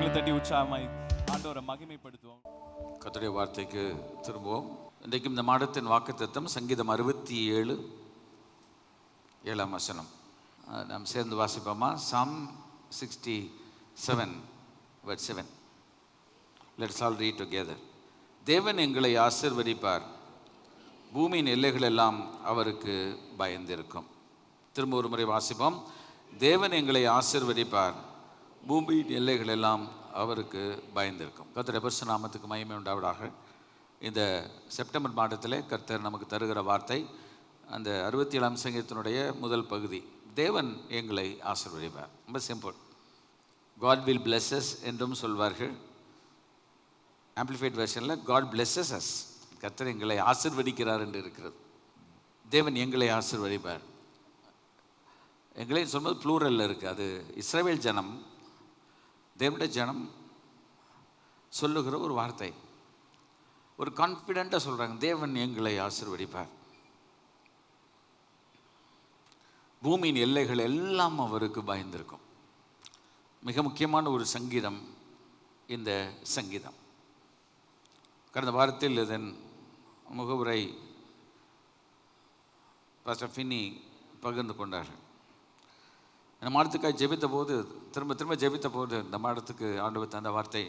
கரங்களை தட்டி உற்சாகமாய் ஆண்டவரை மகிமைப்படுத்துவோம். கர்த்தருடைய வார்த்தைக்கு திரும்புவோம். இன்றைக்கும் இந்த மாதத்தின் வாக்குத்தத்தம் சங்கீதம் 67 7ஆம் வசனம். நாம் சேர்ந்து வாசிப்போமா? Psalm 67 verse 7. Let's all read together. தேவன் எங்களை ஆசீர்வதிப்பார், பூமியின் எல்லைகள் எல்லாம் அவருக்கு பயந்திருக்கும். திரும்ப ஒரு முறை வாசிப்போம். தேவன் எங்களை ஆசீர்வதிப்பார், பூமியின் எல்லைகள் எல்லாம் அவருக்கு பயந்திருக்கும். கர்த்தருடைய பரிசுத்த நாமத்துக்கு மகிமை உண்டாவதாக. இந்த செப்டம்பர் மாதத்தில் கர்த்தர் நமக்கு தருகிற வார்த்தை அந்த 67ஆம் சங்கீதத்தினுடைய முதல் பகுதி. தேவன் எங்களை ஆசீர்வதிப்பார். ரொம்ப simple. God will bless us என்றும் சொல்வார்கள். ஆம்பிளிஃபைட் வெர்ஷனில் God blesses us. கர்த்தர் எங்களை ஆசீர்வதிக்கிறார் என்று இருக்கிறது. தேவன் எங்களை ஆசீர்வதிப்பார். எங்களை சொல்வது ப்ளூரலில் இருக்குது. அது இஸ்ரவேல் ஜனம், தேவனுடைய ஜனம் சொல்லுகிற ஒரு வார்த்தை. ஒரு கான்ஃபிடென்ட்டாக சொல்கிறாங்க, தேவன் எங்களை ஆசீர்வதிப்பார், பூமியின் எல்லைகள் எல்லாம் அவருக்கு பயந்திருக்கும். மிக முக்கியமான ஒரு சங்கீதம் இந்த சங்கீதம். கடந்த வாரத்தில் இதன் முகவுரை பாஸ்டர் ஃபின்னி பகிர்ந்து கொண்டார்கள். இந்த மாதத்துக்காக ஜெபித்த போது, திரும்ப ஜெபித்த போது இந்த மாதத்துக்கு ஆண்டவர் தந்த வார்த்தை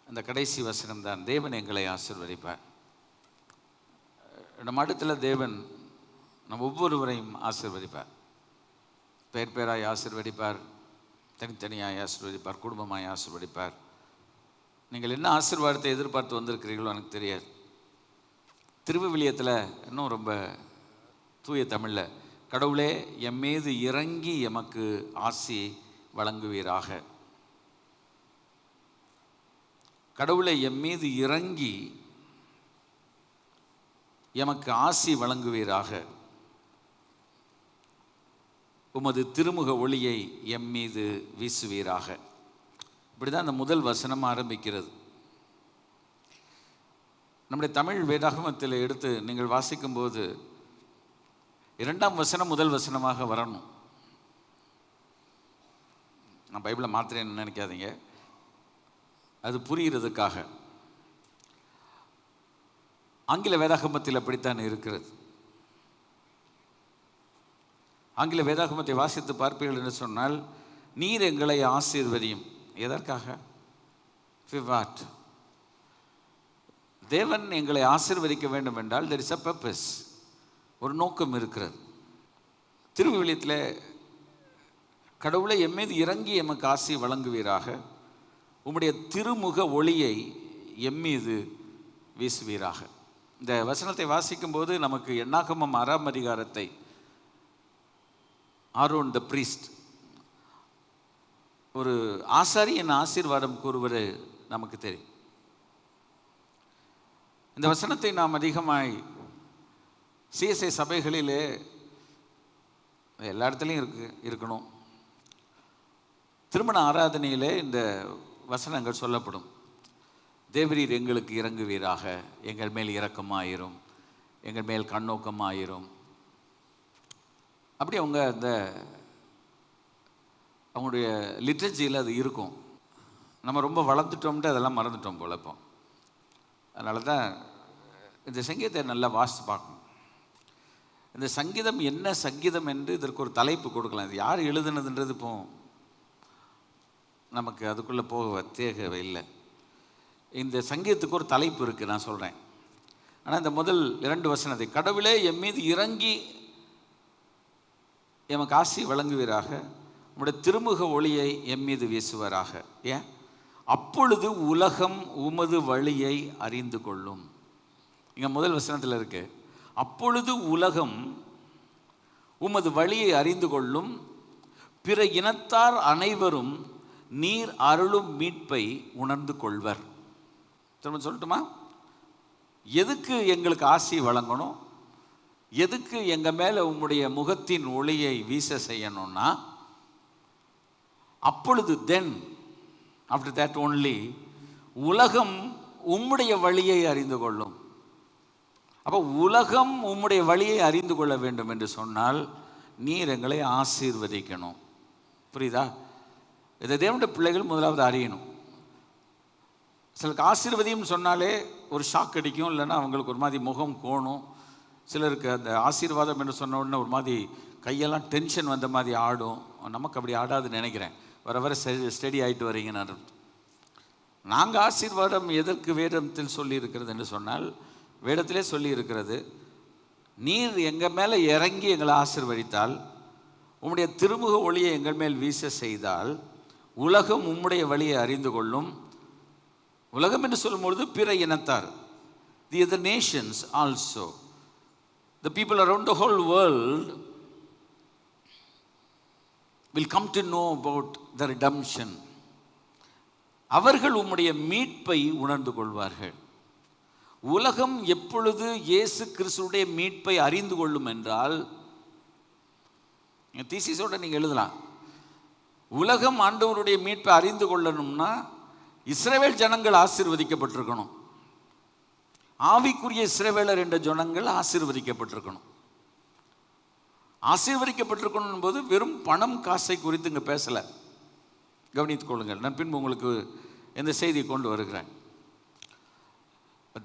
அந்த கடைசி வசனம் தான், தேவன் எங்களை ஆசீர்வதிப்பார். இந்த மாதத்தில் தேவன் நம் ஒவ்வொருவரையும் ஆசீர்வதிப்பார். பேர் பேராய் ஆசீர்வதிப்பார், தனித்தனியாய் ஆசீர்வதிப்பார், குடும்பமாய் ஆசீர்வதிப்பார். நீங்கள் என்ன ஆசீர்வாதத்தை எதிர்பார்த்து வந்திருக்கிறீர்களோ எனக்கு தெரியாது. திருவிவிலியத்தில் இன்னும் ரொம்ப தூய தமிழில், கடவுளே எம் மீது இறங்கி எமக்கு ஆசி வழங்குவீராக. கடவுளை எம் மீது இறங்கி எமக்கு ஆசி வழங்குவீராக, உமது திருமுக ஒளியை எம் மீது வீசுவீராக. இப்படி தான் அந்த முதல் வசனம் ஆரம்பிக்கிறது. நம்முடைய தமிழ் வேதாகமத்தில் எடுத்து நீங்கள் வாசிக்கும்போது 2ஆம் வசனம் முதல் வசனமாக வரணும். நான் பைபிளை மாத்திரேன்னு நினைக்காதீங்க, அது புரிகிறதுக்காக. ஆங்கில வேதாகமத்தில் அப்படித்தான் இருக்கிறது. ஆங்கில வேதாகமத்தை வாசித்து பார்ப்பீர்கள் என்று சொன்னால், நீர் எங்களை ஆசீர்வதியும். எதற்காக? ஃபிவாட். தேவன் எங்களை ஆசீர்வதிக்க வேண்டும் என்றால் there is a purpose, ஒரு நோக்கம் இருக்கிறது. திருவிவிலியத்தில் கடவுளை எம்மீது இறங்கி எமக்கு ஆசி வழங்குவீராக, உம்முடைய திருமுக ஒளியை எம்மீது வீசுவீராக. இந்த வசனத்தை வாசிக்கும்போது நமக்கு எண்ணாகமம் 6ஆம் அதிகாரத்தை, ஆரோன் த பிரீஸ்ட், ஒரு ஆசாரியன் ஆசீர்வாதம் கூறுவது நமக்கு தெரியும். இந்த வசனத்தை நாம் அதிகமாய் சிஎஸ்ஐ சபைகளிலே எல்லா இடத்துலையும் இருக்கணும். திருமண ஆராதனையிலே இந்த வசனங்கள் சொல்லப்படும். தேவரீர் எங்களுக்கு இறங்குவீராக, எங்கள் மேல் இரக்கமாயிரும், எங்கள் மேல் கண்ணோக்கமாயிரும். அப்படி அவங்க அவங்களுடைய லிட்ரேச்சரியில் அது இருக்கும். நம்ம ரொம்ப வளர்ந்துட்டோம்ட்டு அதெல்லாம் மறந்துட்டோம் போல இப்போ. அதனால தான் இந்த சங்கீதத்தை நல்லா வாசித்து பார்க்கணும். இந்த சங்கீதம் என்ன சங்கீதம் என்று இதற்கு ஒரு தலைப்பு கொடுக்கலாம். இது யார் எழுதுனதுன்றது இப்போ நமக்கு அதுக்குள்ளே போக தேவை இல்லை. இந்த சங்கீதத்துக்கு ஒரு தலைப்பு இருக்குது, நான் சொல்கிறேன். ஆனால் இந்த முதல் 2 வசனத்தை, கடவுளே எம் மீது இறங்கி எமக்கு ஆசி வழங்குவீராக, உம்முடைய திருமுக ஒளியை எம் மீது வீசுவாராக. ஏன்? அப்பொழுது உலகம் உமது வழியை அறிந்து கொள்ளும். இங்கே முதல் வசனத்தில் இருக்கு, அப்பொழுது உலகம் உமது வழியை அறிந்து கொள்ளும், பிற இனத்தார் அனைவரும் நீர் அருளும் மீட்பை உணர்ந்து கொள்வர். திரும்ப சொல்லட்டுமா? எதுக்கு எங்களுக்கு ஆசி வழங்கணும்? எதுக்கு எங்கள் மேலே உம்முடைய முகத்தின் ஒளியை வீச செய்யணும்னா, அப்பொழுது தென் ஆஃப்டர் தேட் ஓன்லி உலகம் உம்முடைய வழியை அறிந்து கொள்ளும். அப்போ உலகம் உம்முடைய வழியை அறிந்து கொள்ள வேண்டும் என்று சொன்னால் நீர் எங்களை ஆசீர்வதிக்கணும். புரியுதா? இதை தேவனுடைய பிள்ளைகள் முதலாவது அறியணும். சிலருக்கு ஆசீர்வதியும் சொன்னாலே ஒரு ஷாக் அடிக்கும், இல்லைன்னா அவங்களுக்கு ஒரு மாதிரி முகம் கோணும். சிலருக்கு அந்த ஆசீர்வாதம் என்று சொன்ன உடனே ஒரு மாதிரி கையெல்லாம் டென்ஷன் வந்த மாதிரி ஆடும். நமக்கு அப்படி ஆடாதுன்னு நினைக்கிறேன். வர வர ஸ்டடி ஆகிட்டு வரீங்க. நாங்கள் ஆசீர்வாதம் எதற்கு வேதத்தில் சொல்லி இருக்கிறது என்று சொன்னால், வேதத்திலே சொல்லி இருக்கிறது, நீர் எங்கள் மேலே இறங்கி எங்களை ஆசீர்வதித்தால், உம்முடைய திருமுக ஒளியை எங்கள் மேல் வீச செய்தால், உலகம் உம்முடைய வழியை அறிந்து கொள்ளும். உலகம் என்று சொல்லும்பொழுது பிற இனத்தார், தி other nations also, the people around the whole world will come to know about the redemption. அவர்கள் உம்முடைய மீட்பை உணர்ந்து கொள்வார்கள். உலகம் எப்பொழுது இயேசு கிறிஸ்துவுடைய மீட்பை அறிந்து கொள்ளும் என்றால், தீசிஸோட நீங்கள் எழுதலாம், உலகம் ஆண்டவருடைய மீட்பை அறிந்து கொள்ளணும்னா இஸ்ரவேல் ஜனங்கள் ஆசீர்வதிக்கப்பட்டிருக்கணும். ஆவிக்குரிய இஸ்ரவேலர் என்ற ஜனங்கள் ஆசீர்வதிக்கப்பட்டிருக்கணும். ஆசீர்வதிக்கப்பட்டிருக்கணும் போது வெறும் பணம் காசை குறித்து இங்கே பேசலை, கவனித்துக் கொள்ளுங்கள். நான் பின்பு உங்களுக்கு இந்த செய்தியை கொண்டு வருகிறேன்.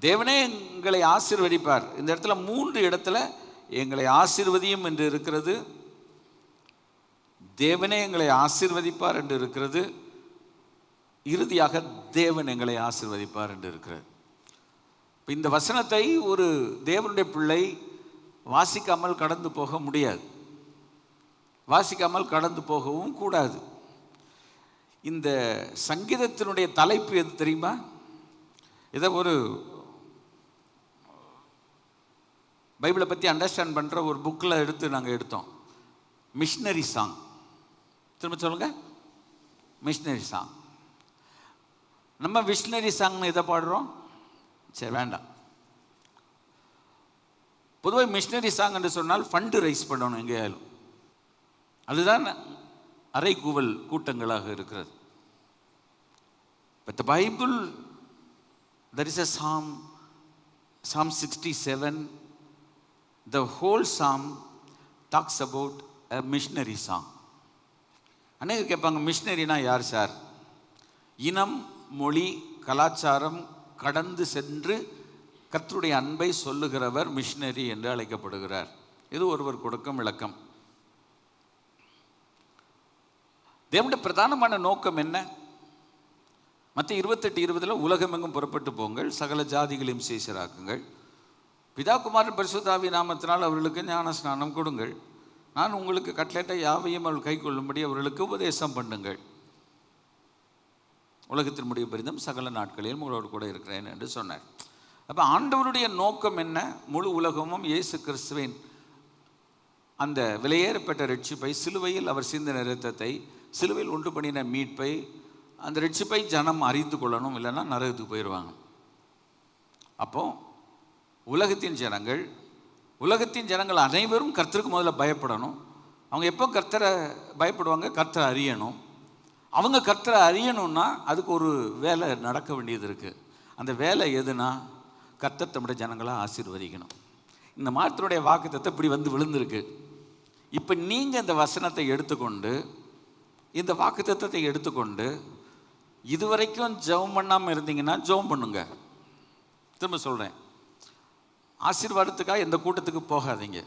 தேவனே எங்களை ஆசீர்வதிப்பார். இந்த இடத்துல 3 இடத்துல எங்களை ஆசீர்வதியும் என்று இருக்கிறது, தேவனே எங்களை ஆசீர்வதிப்பார் என்று இருக்கிறது, இறுதியாக தேவன் எங்களை ஆசீர்வதிப்பார் என்று இருக்கிறது. இந்த வசனத்தை ஒரு தேவனுடைய பிள்ளை வாசிக்காமல் கடந்து போக முடியாது, வாசிக்காமல் கடந்து போகவும் கூடாது. இந்த சங்கீதத்தினுடைய தலைப்பு எது தெரியுமா? இதை ஒரு பைபிளை பற்றி அண்டர்ஸ்டாண்ட் பண்ணுற ஒரு புக்கில் எடுத்து நாங்கள் எடுத்தோம். Missionary song. திரும்ப சொல்லுங்க, மிஷினரி சாங். நம்ம மிஷினரி சாங்னு இதை பாடுறோம், சரி வேண்டாம். பொதுவாக மிஷினரி சாங் என்று சொன்னால் ஃபண்டு ரைஸ் பண்ணணும் எங்கேயாலும். அதுதான் அரைக்கூவல் கூட்டங்களாக இருக்கிறது. But the Bible, there is a psalm, Psalm 67. The whole psalm talks about a missionary song. அநேகர் கேட்பாங்க, மிஷினரினா யார் சார்? இனம், மொழி, கலாச்சாரம் கடந்து சென்று கர்த்தருடைய அன்பை சொல்லுகிறவர் மிஷினரி என்று அழைக்கப்படுகிறார். இது ஒருவர் கொடுக்கும் விளக்கம். தேவனுடைய பிரதானமான நோக்கம் என்ன? மத்திய 28:20 உலகமெங்கும் புறப்பட்டு போங்கள், சகல ஜாதிகளையும் சீஷராக்குங்கள், பிதா குமாரன் பரிசுத்தாவி நாமத்தினால் அவர்களுக்கு ஞான ஸ்நானம் கொடுங்கள், நான் உங்களுக்கு கட்டளையிட்ட யாவையும் அவர்கள் கை கொள்ளும்படி அவர்களுக்கு உபதேசம் பண்ணுங்கள், உலகத்தின் முடிவு பரிந்தும் சகல நாட்களிலும் உங்களோடு கூட இருக்கிறேன் என்று சொன்னார். அப்போ ஆண்டவருடைய நோக்கம் என்ன? முழு உலகமும் இயேசு கிறிஸ்துவின் அந்த விலையேறப்பட்ட ரட்சிப்பை, சிலுவையில் அவர் சிந்தின இரத்தத்தை, சிலுவையில் உண்டு பண்ணின மீட்பை, அந்த ரட்சிப்பை ஜனம் அறிந்து கொள்ளணும், இல்லைன்னா நரகத்துக்கு போயிடுவாங்க. அப்போ உலகத்தின் ஜனங்கள் அனைவரும் கர்த்தருக்கு முதல்ல பயப்படணும். அவங்க எப்போ கர்த்தரை பயப்படுவாங்க? கர்த்தரை அறியணும். அவங்க கர்த்தரை அறியணும்னா அதுக்கு ஒரு வேலை நடக்க வேண்டியது இருக்குது. அந்த வேலை எதுனா, கர்த்தர் தம்முடைய ஜனங்களை ஆசீர்வதிக்கணும். இந்த மாதத்தினுடைய வாக்குத்தத்தம் இப்படி வந்து விழுந்திருக்கு. இப்போ நீங்கள் இந்த வசனத்தை எடுத்துக்கொண்டு, இந்த வாக்குத்தத்தத்தை எடுத்துக்கொண்டு இதுவரைக்கும் ஜெபம் பண்ணாமல் இருந்தீங்கன்னா ஜெபம் பண்ணுங்க. திரும்ப சொல்கிறேன், ஆசீர்வாதத்துக்காக எந்த கூட்டத்துக்கு போகாதீங்க,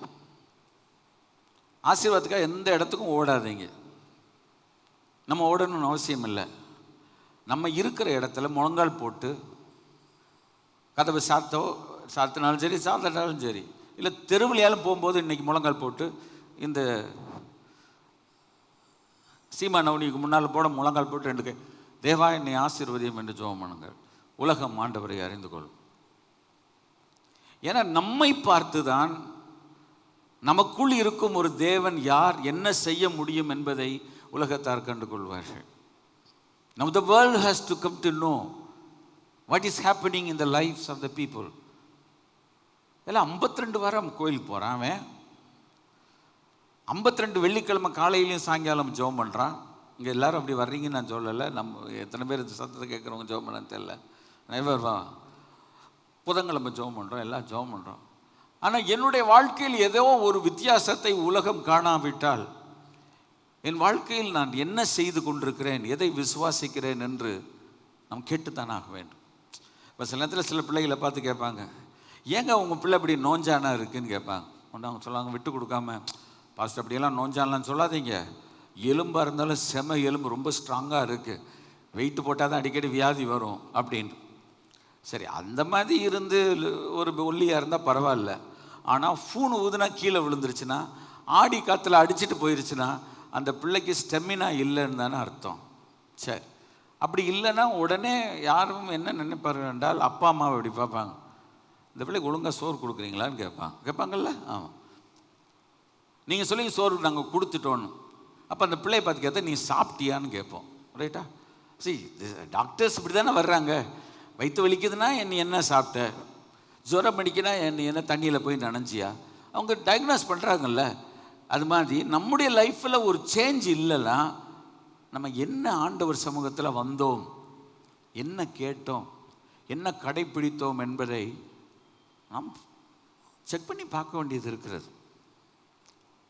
ஆசீர்வாதத்துக்காக எந்த இடத்துக்கும் ஓடாதீங்க. நம்ம ஓடணும்னு அவசியம் இல்லை. நம்ம இருக்கிற இடத்துல முழங்கால் போட்டு, கதவை சாத்தினாலும் சரி, சாத்தினாலும் சரி, இல்லை தெருவிலையாலும் போகும்போது இன்றைக்கி முழங்கால் போட்டு, இந்த சீமா நவனிக்கு முன்னால் போட முழங்கால் போட்டு 2 கை, தேவா என்னை ஆசீர்வதியும் என்று ஜெபம் பண்ணுங்கள். உலகம் ஆண்டவரை அறிந்து கொள்ளும். ஏன்னா நம்மை பார்த்து தான் நமக்குள் இருக்கும் ஒரு தேவன் யார், என்ன செய்ய முடியும் என்பதை உலகத்தார் கண்டு கொள்வார்கள். Now the world has to come to know what is happening in the lives of the people. எல்லாம் 52 வாரம் கோயிலுக்கு போகிறான், அவன் 52 வெள்ளிக்கிழமை காலையிலையும் சாயங்காலம் ஜெபம் பண்ணுறான். இங்கே எல்லோரும் அப்படி வர்றீங்கன்னு நான் சொல்லலை. நம்ம எத்தனை பேர் சத்தத்தை கேட்குறவங்க ஜெபம் பண்ண தெரியல. நிறைய புதன்கிழமை ஜெபம் பண்ணுறோம், எல்லாம் ஜெபம் பண்ணுறோம். ஆனால் என்னுடைய வாழ்க்கையில் ஏதோ ஒரு வித்தியாசத்தை உலகம் காணாவிட்டால், என் வாழ்க்கையில் நான் என்ன செய்து கொண்டிருக்கிறேன், எதை விசுவாசிக்கிறேன் என்று நாம் கேட்டுத்தான் ஆக வேண்டும். இப்போ சில நேரத்தில் சில பிள்ளைகளை பார்த்து கேட்பாங்க, ஏங்க உங்கள் பிள்ளை இப்படி நோஞ்சானா இருக்குன்னு கேட்பாங்க. ஒன்று அவங்க சொல்லுவாங்க, விட்டு கொடுக்காம, பாஸ்டர் அப்படியெல்லாம் நோஞ்சானலான்னு சொல்லாதீங்க, எலும்பாக இருந்தாலும் செம எலும்பு ரொம்ப ஸ்ட்ராங்காக இருக்குது, வெயிட்டு போட்டால் தான் அடிக்கடி வியாதி வரும் அப்படின்னு. சரி, அந்த மாதிரி இருந்து ஒரு ஒல்லியாக இருந்தால் பரவாயில்ல. ஆனால் ஃபூன் ஊதுனா கீழே விழுந்துருச்சுன்னா, ஆடி காற்றுல அடிச்சுட்டு போயிருச்சுன்னா அந்த பிள்ளைக்கு ஸ்டெமினா இல்லைன்னு தானே அர்த்தம். சரி, அப்படி இல்லைன்னா உடனே யாரும் என்ன நினைப்பார்கள் என்றால், அப்பா அம்மாவை இப்படி பார்ப்பாங்க, இந்த பிள்ளைக்கு ஒழுங்காக சோறு கொடுக்குறீங்களான்னு கேட்பாங்கல்ல. ஆமாம், நீங்கள் சொல்லி சோறு நாங்கள் கொடுத்துட்டோன்னு. அப்போ அந்த பிள்ளையை பார்த்து கேட்டால் நீ சாப்பிட்டியான்னு கேட்போம். ரைட்டா? சரி, டாக்டர்ஸ் இப்படி தானே வர்றாங்க. வயிற்று வலிக்குதுன்னா என்ன சாப்பிட்ட, ஜுரம் அடிக்குன்னா என்ன தண்ணியில் போய் நனைஞ்சியா, அவங்க டயக்னோஸ் பண்ணுறாங்கல்ல. அது மாதிரி நம்முடைய லைஃப்பில் ஒரு சேஞ்ச் இல்லைன்னா நம்ம என்ன ஆண்டவர் சமூகத்தில் வந்தோம், என்ன கேட்டோம், என்ன கடைப்பிடித்தோம் என்பதை நாம் செக் பண்ணி பார்க்க வேண்டியது இருக்கிறது.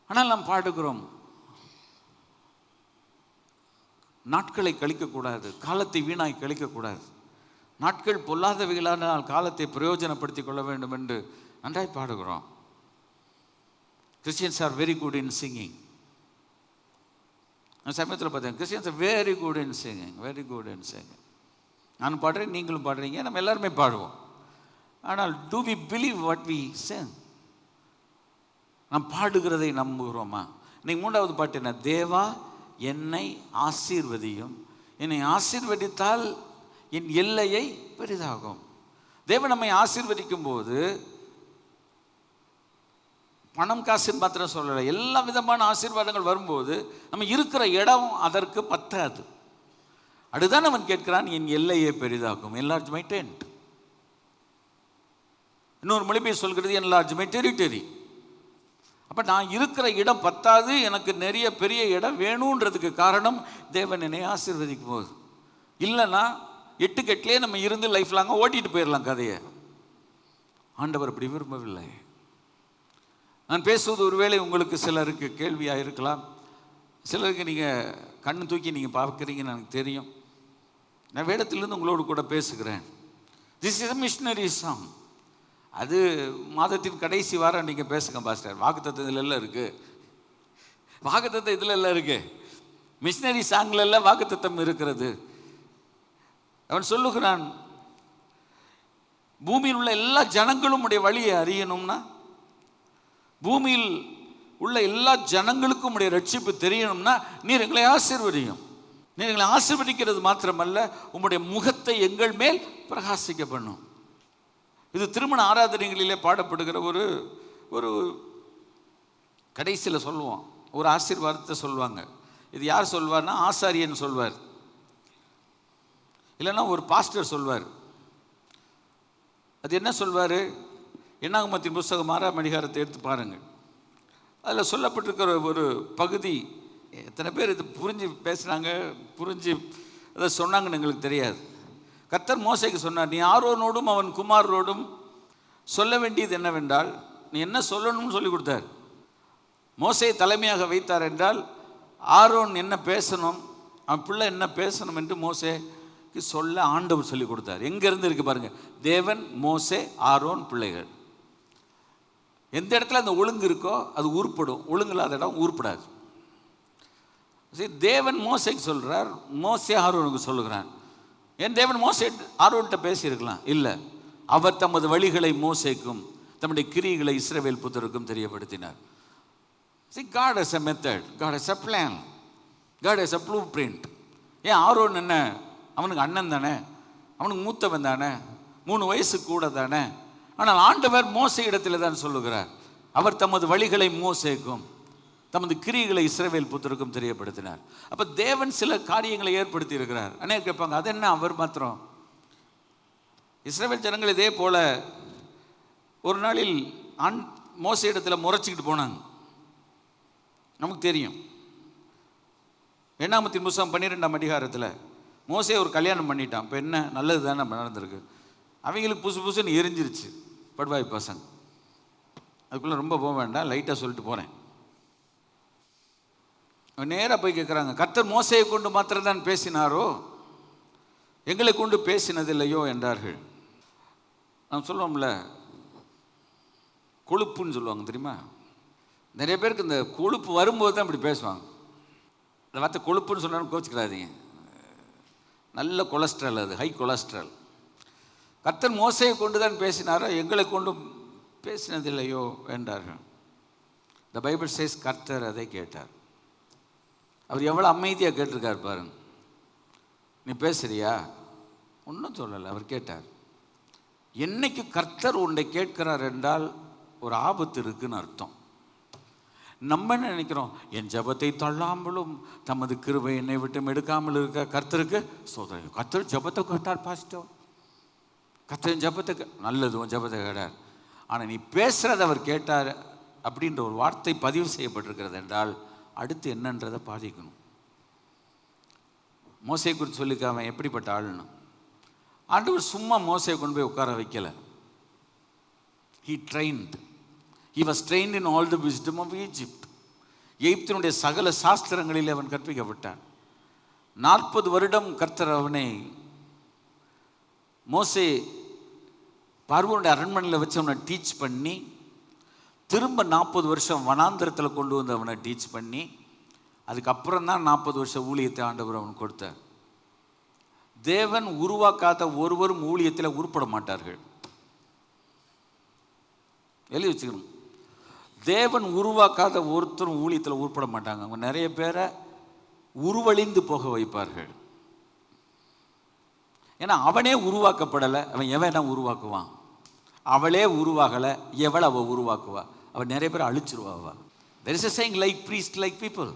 ஆனால் நாம் பாடுகிறோம், நாட்களை கழிக்கக்கூடாது, காலத்தை வீணாய் கழிக்கக்கூடாது, நாட்கள் பொல்லாதவைகளானால் காலத்தை பிரயோஜனப்படுத்தி கொள்ள வேண்டும் என்று நன்றாய் பாடுகிறோம். Christians are very good in singing. நான் சமயத்தில் பார்த்தேன், Christians are very good in singing, very good in singing. நான் பாடுறேன், நீங்களும் பாடுறீங்க, நம்ம எல்லாருமே பாடுவோம். ஆனால் do we believe what we sing? நாம் பாடுகிறதை நம்புகிறோமா? இன்னைக்கு மூன்றாவது பாட்டு என்ன? தேவா என்னை ஆசீர்வதியும், என்னை ஆசீர்வதித்தால் என் எல்லையை பெரிதாகும். தேவன் நம்மை ஆசீர்வதிக்கும் போது பணம் காசுன்னு மாத்திரம் சொல்லலை, எல்லா விதமான ஆசீர்வாதங்கள் வரும்போது நம்ம இருக்கிற இடம் அதற்கு பத்தாது. அதுதான் அவன் கேட்கிறான், என் எல்லையை பெரிதாகும், enlarge my tent. இன்னொரு மொழிபெயர்ப்பு சொல்கிறது enlarge my territory. அப்போ நான் இருக்கிற இடம் பத்தாது, எனக்கு நிறைய பெரிய இடம் வேணுன்றதுக்கு காரணம் தேவன் என்னை ஆசீர்வதிக்கும் போது. இல்லைன்னா 8 கட்டிலே நம்ம இருந்து லைஃப் லாங்காக ஓட்டிட்டு போயிடலாம் கதையை. ஆண்டவர் அப்படி விரும்பவில்லை. நான் பேசுவது ஒருவேளை உங்களுக்கு சிலருக்கு கேள்வியாக இருக்கலாம், சிலருக்கு நீங்கள் கண்ணு தூக்கி நீங்கள் பார்க்குறீங்கன்னு எனக்கு தெரியும். நான் வேடத்திலிருந்து உங்களோடு கூட பேசுகிறேன். This is a missionary song. அது மாதத்தின் கடைசி வாரம் நீங்கள் பேசுங்க பாஸ்டர், வாக்குத்தத்தம் இதில் எல்லாம் இருக்குது, வாக்குத்தத்தம் இதில் எல்லாம் இருக்குது, மிஷினரி சாங்கில் எல்லாம் வாக்குத்தத்தம் இருக்கிறது. அவன் சொல்லுகிறான், பூமியில் உள்ள எல்லா ஜனங்களும் உடைய வழியை அறியணும்னா, பூமியில் உள்ள எல்லா ஜனங்களுக்கும் உடைய ரட்சிப்பு தெரியணும்னா நீர் எங்களை ஆசீர்வதியும். நீர் எங்களை ஆசீர்வதிக்கிறது மாத்திரமல்ல, உம்முடைய முகத்தை எங்கள் மேல் பிரகாசிக்க பண்ணும். இது திருமண ஆராதனைகளிலே பாடப்படுகிற ஒரு கடைசியில் சொல்லுவோம், ஒரு ஆசீர்வாதத்தை சொல்லுவாங்க. இது யார் சொல்வார்னா ஆசாரியன் சொல்வார், இல்லைன்னா ஒரு பாஸ்டர் சொல்வார். அது என்ன சொல்வார்? என்னாகமத்தின் புஸ்தகம் 6ஆம் அதிகாரத்தை எடுத்து பாருங்கள். அதில் சொல்லப்பட்டிருக்கிற ஒரு பகுதி, எத்தனை பேர் இது புரிஞ்சு பேசுகிறாங்க, புரிஞ்சு அதை சொன்னாங்கன்னு எங்களுக்கு தெரியாது. கர்த்தர் மோசேக்கு சொன்னார், நீ ஆரோனோடும் அவன் குமாரோடும் சொல்ல வேண்டியது என்னவென்றால், நீ என்ன சொல்லணும்னு சொல்லி கொடுத்தார். மோசேயை தலைமையாக வைத்தார் என்றால் ஆரோன் என்ன பேசணும், அவன் பிள்ளை என்ன பேசணும் என்று மோசேக்கு சொல்ல ஆண்டவர் சொல்லி கொடுத்தார். எங்கேருந்து இருக்கு பாருங்க, தேவன், மோசே, ஆரோன், பிள்ளைகள். எந்த இடத்துல அந்த ஒழுங்கு இருக்கோ அது உருப்படும், ஒழுங்கு இல்லாத இடம் உருப்படாது. சரி, தேவன் மோசேக்கு சொல்கிறார், மோசே ஆரோனுக்கு சொல்லுகிறான். ஏன் தேவன் மோசே ஆரோன்கிட்ட பேசியிருக்கலாம்? இல்லை, அவர் தமது வழிகளை மோசேக்கும் தம்முடைய கிரியைகளை இஸ்ரவேல் புத்தருக்கும் தெரியப்படுத்தினார். See, God has a method, God has a plan, God has a blueprint. ஏன் ஆரோன் என்ன, அவனுக்கு அண்ணன் தானே, அவனுக்கு மூத்தவன் தானே, 3 வயசு கூட தானே. ஆனால் ஆண்டவர் மோசே இடத்துல தான் சொல்லுகிறார், அவர் தமது வழிகளை மோசேக்கும் தமது கிரியைகளை இஸ்ரவேல் புத்தருக்கும் தெரியப்படுத்தினார். அப்போ தேவன் சில காரியங்களை ஏற்படுத்தி இருக்கிறார். அநேகர் கேட்பாங்க, அது என்ன அவர் மாத்திரம்? இஸ்ரவேல் ஜனங்கள் இதே போல ஒரு நாளில் மோசே இடத்துல முறைச்சிக்கிட்டு போனாங்க. நமக்கு தெரியும், என்னாகமத்தின் புஸ்தகம் 12ஆம் அதிகாரத்தில் மோசே ஒரு கல்யாணம் பண்ணிட்டான். இப்போ என்ன, நல்லது தானே நடந்திருக்கு. அவங்களுக்கு புதுசுன்னு எரிஞ்சிருச்சு படுவாய் பசங்க. அதுக்குள்ளே ரொம்ப போக வேண்டாம், லைட்டாக சொல்லிட்டு போகிறேன். நேராக போய் கேட்குறாங்க, கர்த்தர் மோசையை கொண்டு மாத்திரம் தான் பேசினாரோ, எங்களை கொண்டு பேசினதில்லையோ என்றார்கள். நான் சொல்லுவோம்ல, கொழுப்புன்னு சொல்லுவாங்க தெரியுமா? நிறைய பேருக்கு இந்த கொழுப்பு வரும்போது தான் இப்படி பேசுவாங்க. இந்த வார்த்தை கொழுப்புன்னு சொன்னாலும் கோச்சிக்கிறாதீங்க. நல்ல கொலஸ்ட்ரால், அது ஹை கொலஸ்ட்ரால். கர்த்தர் மோசையை கொண்டு தான் பேசினாரோ, எங்களை கொண்டு பேசினதில்லையோ என்றார்கள். த பைபிள் சேஸ் கர்த்தர் அதை கேட்டார். அவர் எவ்வளோ அமைதியாக கேட்டிருக்கார் பாருங்க. நீ பேசுறியா? ஒன்றும் சொல்லலை, அவர் கேட்டார். என்னைக்கு கர்த்தர் உன்னை கேட்கிறார் என்றால் ஒரு ஆபத்து இருக்குன்னு அர்த்தம். நம்ம என்ன நினைக்கிறோம்? என் ஜபத்தை தள்ளாமலும் தமது கிருபை என்னை விட்டு எடுக்காமல் இருக்க கர்த்தருக்கு சோதனை. கர்த்தர் ஜபத்தை கேட்டார் பாஸ்டர், கர்த்தர் ஜபத்தை நல்லது, உன் ஜபத்தை கேட்டார். ஆனால் நீ பேசுகிறத அவர் கேட்டார் அப்படின்ற ஒரு வார்த்தை பதிவு செய்யப்பட்டிருக்கிறது என்றால் அடுத்து என்னன்றதை பாதிக்கணும். மோசையை குறித்து சொல்லிக்காம எப்படிப்பட்ட ஆளுன்னு ஆண்டவர் சும்மா மோசையை கொண்டு போய் உட்கார வைக்கல. He was trained in all the wisdom of Egypt. எகிப்தினுடைய சகல சாஸ்திரங்களில் அவன் கற்பிக்கப்பட்டான். 40 வருடம் கர்த்தர் அவனை மோசே பார்வோனுடைய அரண்மனையில் வச்சு அவனை டீச் பண்ணி, திரும்ப 40 வருஷம் வனாந்திரத்தில் கொண்டு வந்து அவனை டீச் பண்ணி, அதுக்கப்புறம் தான் 40 வருஷம் ஊழியத்தை ஆண்டவர் அவனுக்கு கொடுத்தார். தேவன் உருவாக்காத ஒருவரும் ஊழியத்தில் உருப்பட மாட்டார்கள். எழுதி வச்சுக்கணும். தேவன் உருவாக்காத ஒருத்தரும் ஊழியத்தில் உருப்பட மாட்டாங்க. அவங்க நிறைய பேரை உருவழிந்து போக வைப்பார்கள். ஏன்னா அவனே உருவாக்கப்படலை, அவன் எவனா உருவாக்குவான்? அவளே உருவாகலை, எவளை அவள் உருவாக்குவா? அவள் நிறைய பேர் அழிச்சிருவா. there is a saying like priest like people.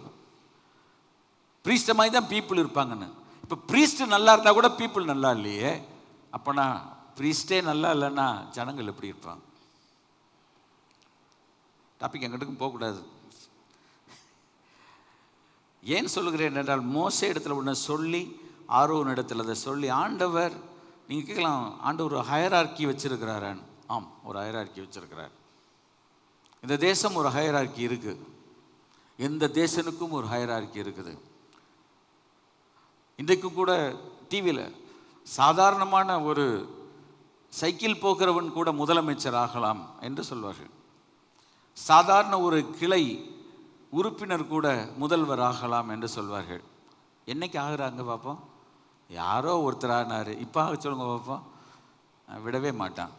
ப்ரீஸ்ட மாதிரி தான் பீப்புள் இருப்பாங்கன்னு. இப்போ ப்ரீஸ்ட் நல்லா இருந்தால் கூட பீப்புள் நல்லா இல்லையே. அப்போனா ப்ரீஸ்டே நல்லா இல்லைன்னா ஜனங்கள் எப்படி இருப்பாங்க? டாபிக் எங்கிட்டுக்கும் போகக்கூடாது. ஏன் சொல்லுகிறேன் என்றால், மோசே இடத்துல ஒன்று சொல்லி ஆரோன் இடத்துல அதை சொல்லி ஆண்டவர், நீங்கள் கேட்கலாம், ஆண்டவர் ஒரு ஹயரார்க்கி வச்சிருக்கிறாரான்னு. ஆம், ஒரு ஹயரார்க்கி வச்சிருக்கிறார். இந்த தேசம் ஒரு ஹயரார்க்கி இருக்குது. எந்த தேசனுக்கும் ஒரு ஹயரார்க்கி இருக்குது. இன்றைக்கும் கூட டிவியில் சாதாரணமான ஒரு சைக்கிள் போகிறவன் கூட முதலமைச்சர் ஆகலாம் என்று சொல்வார்கள். சாதாரண ஒரு கிளை உறுப்பினர் கூட முதல்வர் ஆகலாம் என்று சொல்வார்கள். என்னைக்கு ஆகுறாங்க பார்ப்போம்? யாரோ ஒருத்தர் ஆனார், இப்போ ஆக சொல்லுங்க பார்ப்போம். விடவே மாட்டான்.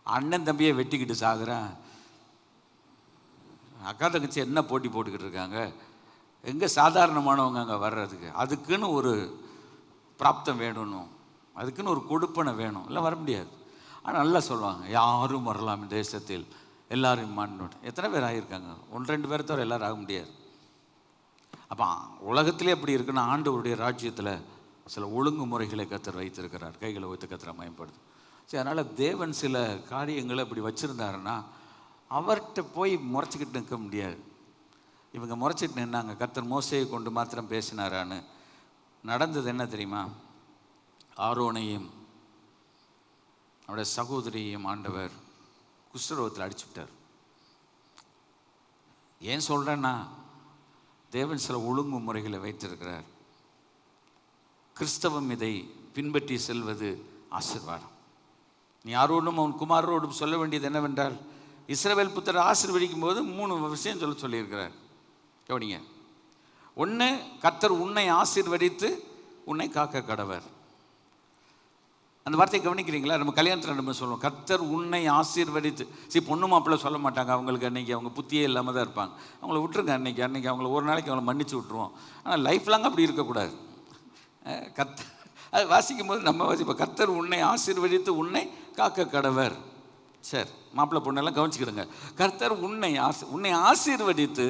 அண்ணன் தம்பியை வெட்டிக்கிட்டு சாகுறான். அக்கா தங்கச்சி என்ன போட்டி போட்டுக்கிட்டு இருக்காங்க. எங்கே சாதாரணமானவங்க அங்கே வர்றதுக்கு? அதுக்குன்னு ஒரு பிராப்தம் வேணும், அதுக்குன்னு ஒரு கொடுப்பனை வேணும். இல்லை வர முடியாது. ஆனால் நல்லா சொல்லுவாங்க, யாரும் வரலாம் தேசத்தில் எல்லாரும் மாண்டோம். எத்தனை பேர் ஆகியிருக்காங்க? 1-2 பேர் தவிர எல்லோரும் ஆக முடியாது. அப்போ உலகத்திலே அப்படி இருக்குன்னா ஆண்டவருடைய ராஜ்யத்தில் சில ஒழுங்குமுறைகளை கர்த்தர் வைத்திருக்கிறார். கைகளை வைத்து கர்த்தரை மயப்படுது. சரி, அதனால் தேவன் சில காரியங்களை அப்படி வச்சுருந்தாருன்னா அவர்கிட்ட போய் முறைச்சிக்கிட்டு நிற்க முடியாது. இவங்க முறைச்சிட்டு நின்னாங்க. கர்த்தர் மோசையை கொண்டு மாத்திரம் பேசினாரான்னு. நடந்தது என்ன தெரியுமா? ஆரோனையும் அவருடைய சகோதரியையும் ஆண்டவர் குஷ்டரோகத்தில் அடிச்சுவிட்டார். ஏன் சொல்கிறேன்னா, தேவன் சில ஒழுங்கு முறைகளை வைத்திருக்கிறார். கிறிஸ்தவம் இதை பின்பற்றி செல்வது ஆசீர்வாதம். நீ ஆரோனும் அவன் குமாரோடும் சொல்ல வேண்டியது என்னவென்றால், இஸ்ரவேல் புத்திரரை ஆசீர்வதிக்கும் போது 3 விஷயம் சொல்லியிருக்கிறார். கவனிங்க. 1, கர்த்தர் உன்னை ஆசீர்வதித்து உன்னை காக்க கடவர். அந்த வார்த்தையை கவனிக்கிறீங்களா? நம்ம கல்யாணத்தில் நம்ம சொல்லுவோம், கர்த்தர் உன்னை ஆசீர்வதித்து. சரி, பொண்ணு மாப்பிள்ளை சொல்ல மாட்டாங்க. அவங்களுக்கு அன்றைக்கி அவங்க புத்தியே இல்லாமல் தான் இருப்பாங்க. அவங்கள விட்டுருங்க. அன்றைக்கி அவங்கள ஒரு நாளைக்கு அவங்கள மன்னிச்சு விட்ருவோம். ஆனால் லைஃப் லாங் அப்படி இருக்கக்கூடாது. அது வாசிக்கும் போது நம்ம வாசிப்போம், கர்த்தர் உன்னை ஆசீர்வதித்து உன்னை காக்க கடவர். சரி, மாப்பிள்ளை பொண்ணெல்லாம் கவனிச்சுக்கிடுங்க. கர்த்தர் உன்னை ஆசீர்வதித்து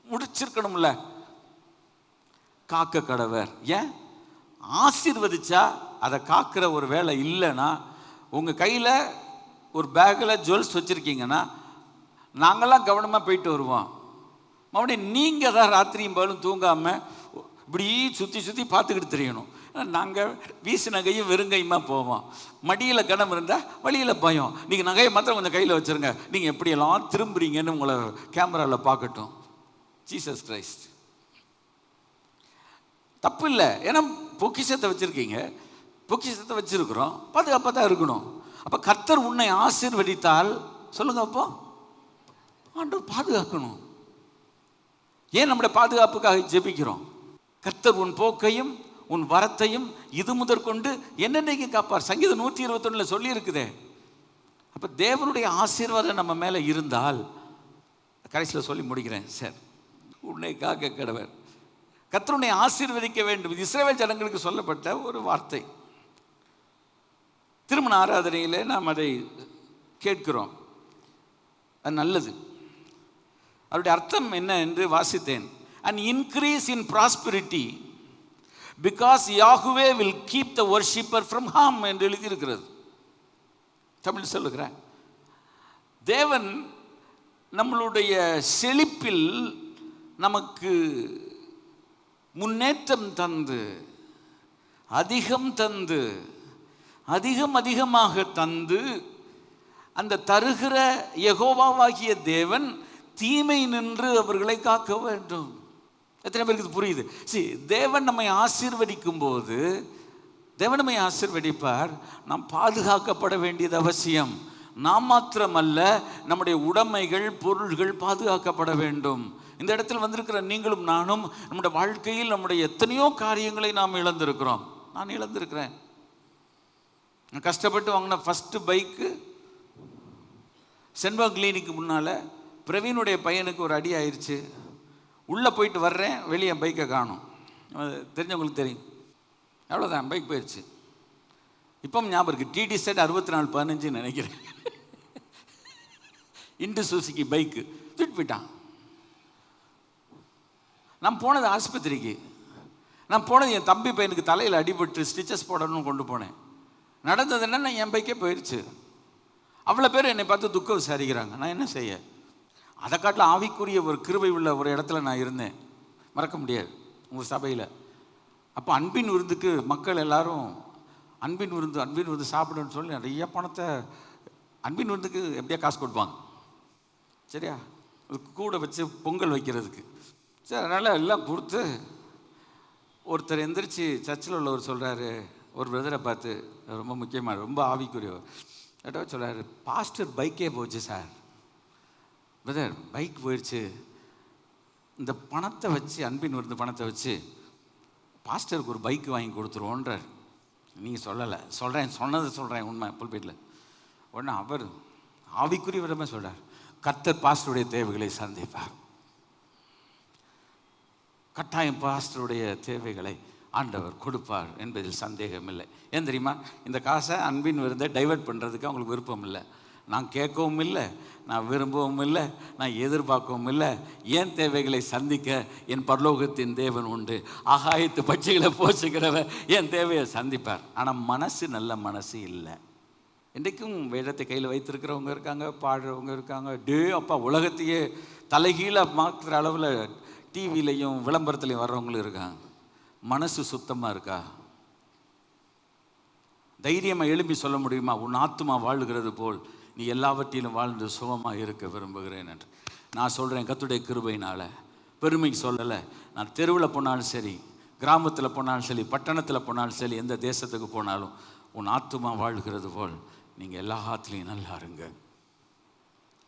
முடிச்சிருக்கணும்ல, காக்க கடவர். ஏன்? ஆசீர்வதிச்சா அதை காக்கிற ஒரு வேலை இல்லைன்னா, உங்கள் கையில் ஒரு பேக்கில் ஜுவல்ஸ் வச்சுருக்கீங்கன்னா நாங்கள்லாம் கவனமாக போயிட்டு வருவோம். மறுபடியும் நீங்கள் தான் ராத்திரியும் பகலும் தூங்காமல் இப்படி சுற்றி பார்த்துக்கிட்டு தெரியணும். நாங்கள் வீசின கையும் வெறுங்கையுமா போவோம். மடியில் கனம் இருந்தால் வழியில் பயம். நீங்கள் நகையை மாத்திரம் கொஞ்சம் கையில் வச்சுருங்க, நீங்கள் எப்படியெல்லாம் திரும்புறீங்கன்னு உங்களை கேமராவில் பார்க்கட்டும். Jesus Christ. தப்பு இல்லை, ஏன்னா பொக்கிஷத்தை வச்சுருக்கீங்க, பொக்கிஷத்தை வச்சுருக்குறோம், பாதுகாப்பாக தான் இருக்கணும். அப்போ கர்த்தர் உன்னை ஆசீர்வதித்தால் சொல்லுங்க, அப்போ ஆண்டவர் பாதுகாக்கணும். ஏன் நம்முடைய பாதுகாப்புக்காக ஜெபிக்கிறோம்? கர்த்தர் உன் போக்கையும் உன் வரத்தையும் இது முதற்கொண்டு என்னென்னைக்கு காப்பார். சங்கீதம் 121 சொல்லி இருக்குதே. அப்போ தேவனுடைய ஆசீர்வாதம் நம்ம மேலே இருந்தால், கடைசியில் சொல்லி முடிக்கிறேன் சார், உன்னை காக்க கடவர். கர்த்தர் உன்னை ஆசீர்வதிக்க வேண்டும். இது இஸ்ரவேல் ஜனங்களுக்கு சொல்லப்பட்ட ஒரு வார்த்தை. திருமண ஆராதனையில் நாம் அதை கேட்கிறோம். அது நல்லது. அவருடைய அர்த்தம் என்ன என்று வாசித்தேன். an increase in prosperity because Yahweh will keep the worshipper from harm என்று எழுதியிருக்கிறது. தமிழ் சொல்லுகிறேன். தேவன் நம்மளுடைய செழிப்பில் நமக்கு முன்னேற்றம் தந்து, அதிகம் தந்து, அதிகமாக தந்து, அந்த தருகிற யெகோவாவாகிய தேவன் தீமை நின்று அவர்களை காக்க வேண்டும். எத்தனை பேருக்கு இது புரியுது? தேவன் நம்மை ஆசீர்வதிக்கும் போது, தேவன் நம்மை ஆசீர்வதிப்பார். நாம் பாதுகாக்கப்பட வேண்டியது அவசியம். நாம் மாத்திரமல்ல, நம்முடைய உடைமைகள், பொருள்கள் பாதுகாக்கப்பட வேண்டும். இந்த இடத்தில் வந்திருக்கிற நீங்களும் நானும் நம்முடைய வாழ்க்கையில் நம்முடைய எத்தனையோ காரியங்களை நாம் இழந்திருக்கிறோம். நான் இழந்திருக்கிறேன். நான் கஷ்டப்பட்டு வாங்கின ஃபஸ்ட்டு பைக்கு சென்வா கிளினிக்கு முன்னால் பிரவீனுடைய பையனுக்கு ஒரு அடி ஆயிடுச்சு. உள்ளே போயிட்டு வர்றேன், வெளியே பைக்கை காணும். தெரிஞ்சவங்களுக்கு தெரியும். அவ்வளோதான், பைக் போயிடுச்சு. இப்போ ஞாபகம் இருக்குது, TTZ 6415 நினைக்கிறேன். இண்டு சூசிக்கு பைக்கு தூக்கிட்டு போயிட்டான். நான் போனது ஆஸ்பத்திரிக்கு. நான் போனது என் தம்பி பையனுக்கு தலையில் அடிபட்டு ஸ்டிச்சஸ் போடணும்னு கொண்டு போனேன். நடந்தது என்னன்னா, என் பைக்கே போயிடுச்சு. அவ்வளோ பேர் என்னை பார்த்து துக்கம் விசாரிக்கிறாங்க. நான் என்ன செய்ய? அதை காட்டில் ஆவிக்குரிய ஒரு கிருபை உள்ள ஒரு இடத்துல நான் இருந்தேன். மறக்க முடியாது, உங்கள் சபையில். அப்போ அன்பின் விருந்துக்கு மக்கள் எல்லாரும் அன்பின் விருந்து சாப்பிடுன்னு சொல்லி நிறைய பணத்தை அன்பின் விருந்துக்கு எப்படியா காசு கொடுப்பாங்க. சரியா? கூட வச்சு பொங்கல் வைக்கிறதுக்கு. சரி, அதனால் எல்லாம் கொடுத்து ஒருத்தர் எந்திரிச்சு சர்ச்சில் உள்ளவர் சொல்கிறாரு, ஒரு பிரதரை பார்த்து, ரொம்ப முக்கியமாக ரொம்ப ஆவிக்குரியவர் கேட்ட சொல்கிறாரு, பாஸ்டர் பைக்கே போச்சு சார். பிரதர், பைக் போயிடுச்சு. இந்த பணத்தை வச்சு, அன்பின் விருந்து பணத்தை வச்சு பாஸ்டருக்கு ஒரு பைக்கு வாங்கி கொடுத்துருவோன்றார். நீங்கள் சொல்லலை, சொல்கிறேன் உண்மை புல்பீட்டில். உடனே அவர் ஆவிக்குரிய விதமாக சொல்கிறார், கர்த்தர் பாஸ்டருடைய தேவைகளை சந்திப்பார். கட்டாயம் பாஸ்டருடைய தேவைகளை ஆண்டவர் கொடுப்பார் என்பதில் சந்தேகம் இல்லை. ஏன் தெரியுமா? இந்த காசை அன்பின் விருந்தை டைவெர்ட் பண்ணுறதுக்கு அவங்களுக்கு விருப்பம் இல்லை. நான் கேட்கவும் இல்லை, நான் விரும்பவும் இல்லை, நான் எதிர்பார்க்கவும் இல்லை. என் தேவைகளை சந்திக்க என் பரலோகத்தின் தேவன் உண்டு. ஆகாயத்து பட்சிகளை போச்சுக்கிறவர் என் தேவையை சந்திப்பார். ஆனால் மனசு நல்ல மனசு இல்லை. இன்றைக்கும் வேதத்தை கையில் வைத்திருக்கிறவங்க இருக்காங்க, பாடுறவங்க இருக்காங்க. அப்பா, உலகத்தையே தலைகீழாக மாற்றுற அளவில் டிவிலையும் விளம்பரத்துலையும் வர்றவங்களும் இருக்காங்க. மனசு சுத்தமாக இருக்கா? தைரியமாக எழுப்பி சொல்ல முடியுமா, உன் ஆத்துமா வாழுகிறது போல் நீ எல்லாவற்றிலும் வாழ்ந்து சுகமாக இருக்க விரும்புகிறேன் என்று? நான் சொல்கிறேன், கர்த்தருடைய கிருபையினால், பெருமைக்கு சொல்லலை. நான் தெருவில் போனாலும் சரி, கிராமத்தில் போனாலும் சரி, பட்டணத்தில் போனாலும் சரி, எந்த தேசத்துக்கு போனாலும் உன் ஆத்துமா வாழ்கிறது போல் நீங்கள் எல்லாத்துலேயும் நல்லா இருங்க.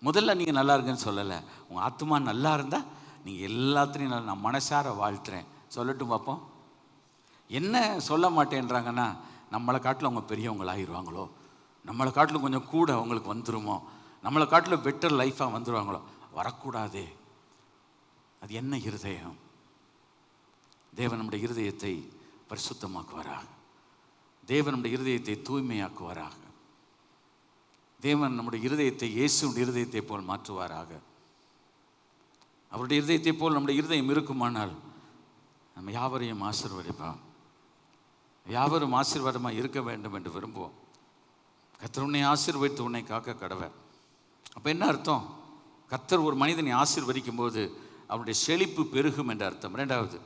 முதல்ல நீங்கள் நல்லா இருங்கன்னு சொல்லலை, உங்கள் ஆத்துமா நல்லா இருந்தால் நீங்கள் எல்லாத்துலேயும் நல்லா. நான் மனசார வாழ்த்துறேன் சொல்லட்டும் பார்ப்போம். என்ன சொல்ல மாட்டேன்றாங்கன்னா, நம்மளை காட்டில் அவங்க பெரியவங்களாகிடுவாங்களோ, நம்மளை காட்டிலும் கொஞ்சம் கூட அவங்களுக்கு வந்துருமோ, நம்மளை காட்டில் பெட்டர் லைஃபாக வந்துடுவாங்களோ. வரக்கூடாதே. அது என்ன இருதயம்? தேவன் நம்முடைய இருதயத்தை பரிசுத்தமாக்குவாராக. தேவன் நம்முடைய இருதயத்தை தூய்மையாக்குவாராக. தேவன் நம்முடைய இருதயத்தை இயேசுடைய இருதயத்தை போல் மாற்றுவாராக. அவருடைய இருதயத்தை போல் நம்முடைய இருதயம் இருக்குமானால் நம்ம யாவரையும் ஆசீர்வதிப்போம். யாவரும் ஆசீர்வாதமாக இருக்க வேண்டும் என்று விரும்புவோம். கர்த்தர் உன்னை ஆசீர்வதித்து உன்னை காக்க கடவர். அப்போ என்ன அர்த்தம்? கர்த்தர் ஒரு மனிதனை ஆசீர்வதிக்கும் போது அவருடைய செழிப்பு பெருகும் என்ற அர்த்தம். ரெண்டாவது,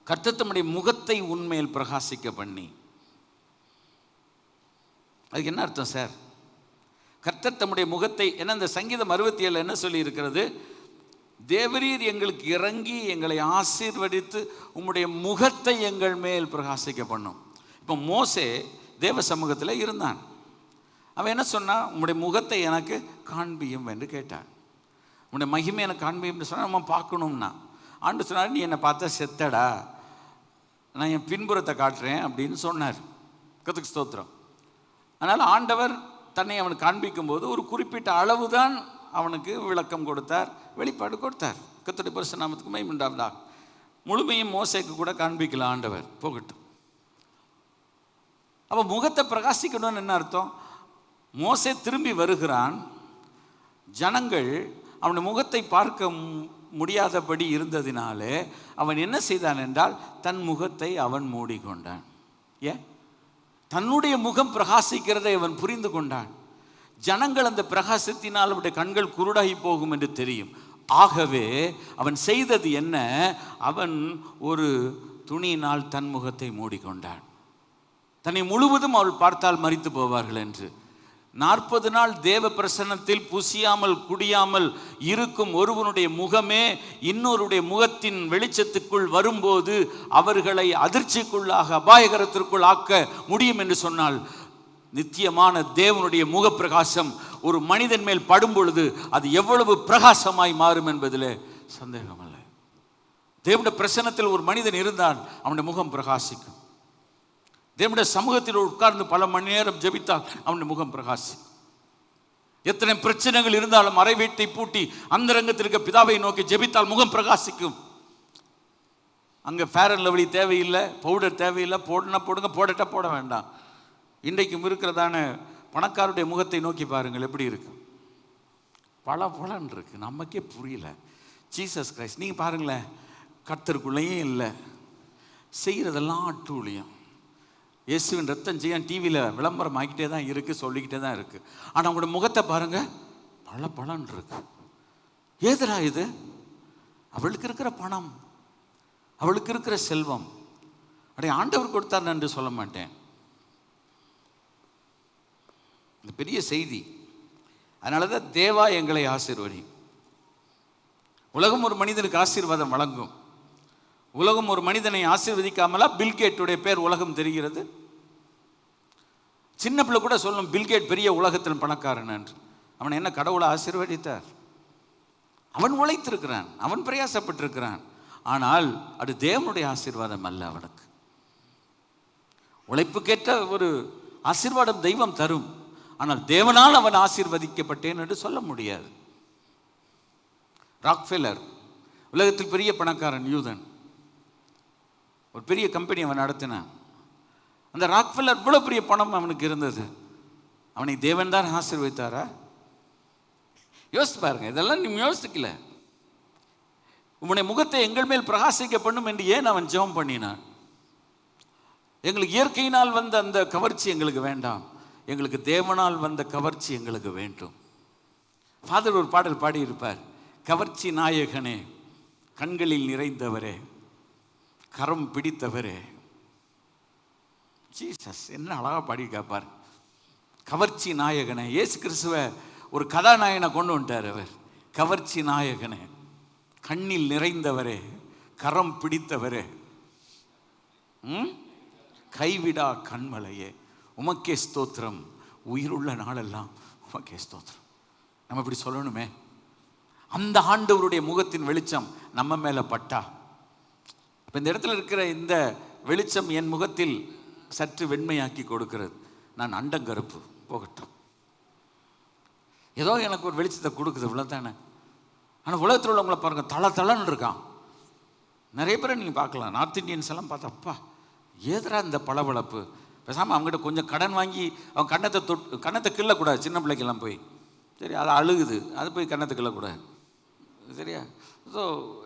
கர்த்தர் தம்முடைய முகத்தை உன்மேல் பிரகாசிக்க பண்ணி. அதுக்கு என்ன அர்த்தம் சார்? கர்த்தர் தம்முடைய முகத்தை, என்ன இந்த சங்கீதம் 67 என்ன சொல்லி இருக்கிறது? தேவரீர் எங்களுக்கு இறங்கி எங்களை ஆசீர்வதித்து உம்முடைய முகத்தை எங்கள் மேல் பிரகாசிக்க பண்ணும். இப்போ மோசே தேவ சமூகத்தில் இருந்தான். அவன் என்ன சொன்னான்? உம்முடைய முகத்தை எனக்கு காண்பியும் என்று கேட்டான். உன்னுடைய மகிமை எனக்கு காண்பியும் சொன்னால் நம்ம பார்க்கணும்னா, ஆண்டு சொன்னார், நீ என்னை பார்த்தா செத்தடா, நான் என் பின்புறத்தை காட்டுறேன் அப்படின்னு சொன்னார். கர்த்தருக்கு ஸ்தோத்திரம். அதனால் ஆண்டவர் தன்னை அவனுக்கு காண்பிக்கும் போது ஒரு குறிப்பிட்ட அளவு தான் அவனுக்கு விளக்கம் கொடுத்தார், வெளிப்பாடு கொடுத்தார். கர்த்தருடைய பரிசுத்த நாமத்துக்கு மகிமை உண்டாவதாக. முழுமையும் மோசேக்கு கூட காண்பிக்கல ஆண்டவர், போகட்டும். அப்போ முகத்தை பிரகாசிக்கணும்னு என்ன அர்த்தம்? மோசே திரும்பி வருகிறான், ஜனங்கள் அவனுடைய முகத்தை பார்க்க முடியாதபடி இருந்ததினாலே அவன் என்ன செய்தான் என்றால் தன் முகத்தை அவன் மூடிக்கொண்டான். ஏன்? தன்னுடைய முகம் பிரகாசிக்கிறதை அவன் புரிந்து கொண்டான். ஜனங்கள் அந்த பிரகாசத்தினால் அவருடைய கண்கள் குருடாகி போகும் என்று தெரியும். ஆகவே அவன் செய்தது என்ன? அவன் ஒரு துணியினால் தன் முகத்தை மூடிக்கொண்டான். தன்னை முழுவதும் அவள் பார்த்தால் மரித்து போவார்கள் என்று. 40 நாள் தேவ பிரசன்னத்தில் புசியாமல் குடியாமல் இருக்கும் ஒருவனுடைய முகமே இன்னொருடைய முகத்தின் வெளிச்சத்துக்குள் வரும்போது அவர்களை அதிர்ச்சிக்குள்ளாக அபாயகரத்திற்குள் ஆக்க முடியும் என்று சொன்னால், நித்தியமான தேவனுடைய முக பிரகாசம் ஒரு மனிதன் மேல் படும் பொழுது அது எவ்வளவு பிரகாசமாய் மாறும் என்பதில் சந்தேகமல்ல. தேவனுடைய பிரசன்னத்தில் ஒரு மனிதன் இருந்தால் அவனுடைய முகம் பிரகாசிக்கும். தேவனுடைய சமூகத்தில் உட்கார்ந்து பல மணி நேரம் ஜெபித்தால் அவனுடைய முகம் பிரகாசிக்கும். எத்தனை பிரச்சனைகள் இருந்தாலும் அறை வீட்டை பூட்டி அந்த ரங்கத்தில் இருக்க பிதாவை நோக்கி ஜெபித்தால் முகம் பிரகாசிக்கும். அங்கே ஃபேர் அண்ட் லவ்லி தேவையில்லை, பவுடர் தேவையில்லை, போடுனா போடுங்க, போடட்டா போட வேண்டாம். இன்றைக்கும் இருக்கிறதான பணக்காருடைய முகத்தை நோக்கி பாருங்கள், எப்படி இருக்கு? பலன்னு இருக்கு, நமக்கே புரியல. ஜீசஸ் கிரைஸ்ட் நீங்கள் பாருங்களேன், கர்த்தருக்குள்ளேயும் இல்லை, செய்கிறதெல்லாம் அட்டூழியம். இயேசுவின் ரத்தம் செய்ய டிவியில் விளம்பரம் ஆகிக்கிட்டே தான் இருக்குது, சொல்லிக்கிட்டே தான் இருக்குது. ஆனால் அவங்களோட முகத்தை பாருங்கள், பலன்னு இருக்கு. ஏதுடா இது? அவளுக்கு இருக்கிற பணம், அவளுக்கு இருக்கிற செல்வம். அப்படியே ஆண்டவர் கொடுத்தார் என்று சொல்ல மாட்டேன். இந்த பெரிய செய்தி. அதனால தான் தேவா எங்களை ஆசீர்வதி. உலகம் ஒரு மனிதனுக்கு ஆசீர்வாதம் வழங்கும். உலகம் ஒரு மனிதனை ஆசீர்வதிக்காமலா பில்கேட்டுடைய பேர் உலகம் தெரிகிறது? சின்ன பிள்ளை கூட சொல்லும் பில்கேட் பெரிய உலகத்தில் பணக்காரன் என்று. அவன் என்ன கடவுளை ஆசீர்வதித்தார்? அவன் உழைத்திருக்கிறான், அவன் பிரயாசப்பட்டிருக்கிறான். ஆனால் அது தேவனுடைய ஆசீர்வாதம் அல்ல. அவனுக்கு உழைப்புக்கேற்ற ஒரு ஆசீர்வாதம் தெய்வம் தரும். ஆனால் தேவனால் அவன் ஆசீர்வதிக்கப்பட்டேன் என்று சொல்ல முடியாது. ராக்ஃபெல்லர் உலகத்தில் பெரிய பணக்காரன், யூதன், ஒரு பெரிய கம்பெனி அவன் நடத்தினான். அந்த ராக்ஃபெல்லர் இவ்வளோ பெரிய பணம் அவனுக்கு இருந்தது, அவனை தேவன் தான் ஆசீர்வதித்தாரா? யோசித்து பாருங்க. இதெல்லாம் நீ யோசிக்கல. உன்னுடைய முகத்தை எங்கள் மேல் பிரகாசிக்க பண்ணும் என்று ஏன் அவன் ஜெபம் பண்ணினான்? எங்களுக்கு இயற்கையினால் வந்த அந்த கவர்ச்சி எங்களுக்கு வேண்டாம், எங்களுக்கு தேவனால் வந்த கவர்ச்சி எங்களுக்கு வேண்டும். ஃபாதர் ஒரு பாடல் பாடியிருப்பார், கவர்ச்சி நாயகனே, கண்களில் நிறைந்தவரே, கரம் பிடித்தவரே. ஜீசஸ் என்ன அழகா பாடி கேட்பார். கவர்ச்சி நாயகனே. இயேசு கிறிஸ்துவை ஒரு கதாநாயகனை கொண்டு வந்துட்டார் அவர். கவர்ச்சி நாயகனே, கண்ணில் நிறைந்தவரே, கரம் பிடித்தவரே, கைவிடா கண்மலையே, உமக்கே ஸ்தோத்திரம், உயிருள்ள நாளெல்லாம் உமக்கே ஸ்தோத்திரம். நம்ம இப்படி சொல்லணுமே. அந்த ஆண்டவருடைய முகத்தின் வெளிச்சம் நம்ம மேலே பட்டா, இப்போ இந்த இடத்துல இருக்கிற இந்த வெளிச்சம் என் முகத்தில் சற்று வெண்மையாக்கி கொடுக்கிறது. நான் அண்டங்கருப்பு, போகட்டும், ஏதோ எனக்கு ஒரு வெளிச்சத்தை கொடுக்குது, இவ்வளோதானே. ஆனால் உலகத்தில் உள்ளவங்களை பாருங்கள், தளன்னு இருக்கான். நிறைய பேரை நீங்கள் பார்க்கலாம், நார்த் இந்தியன்ஸ் எல்லாம் பார்த்தா, அப்பா ஏதரா இந்த பளபளப்பு. பேசாமல் அவங்ககிட்ட கொஞ்சம் கடன் வாங்கி அவன் கண்ணத்தை கிள்ளக்கூடாது. சின்ன பிள்ளைக்கெல்லாம் போய் சரி, அது அழுகுது, அது போய் கண்ணத்தை கிள்ளக்கூடாது, சரியா? ஸோ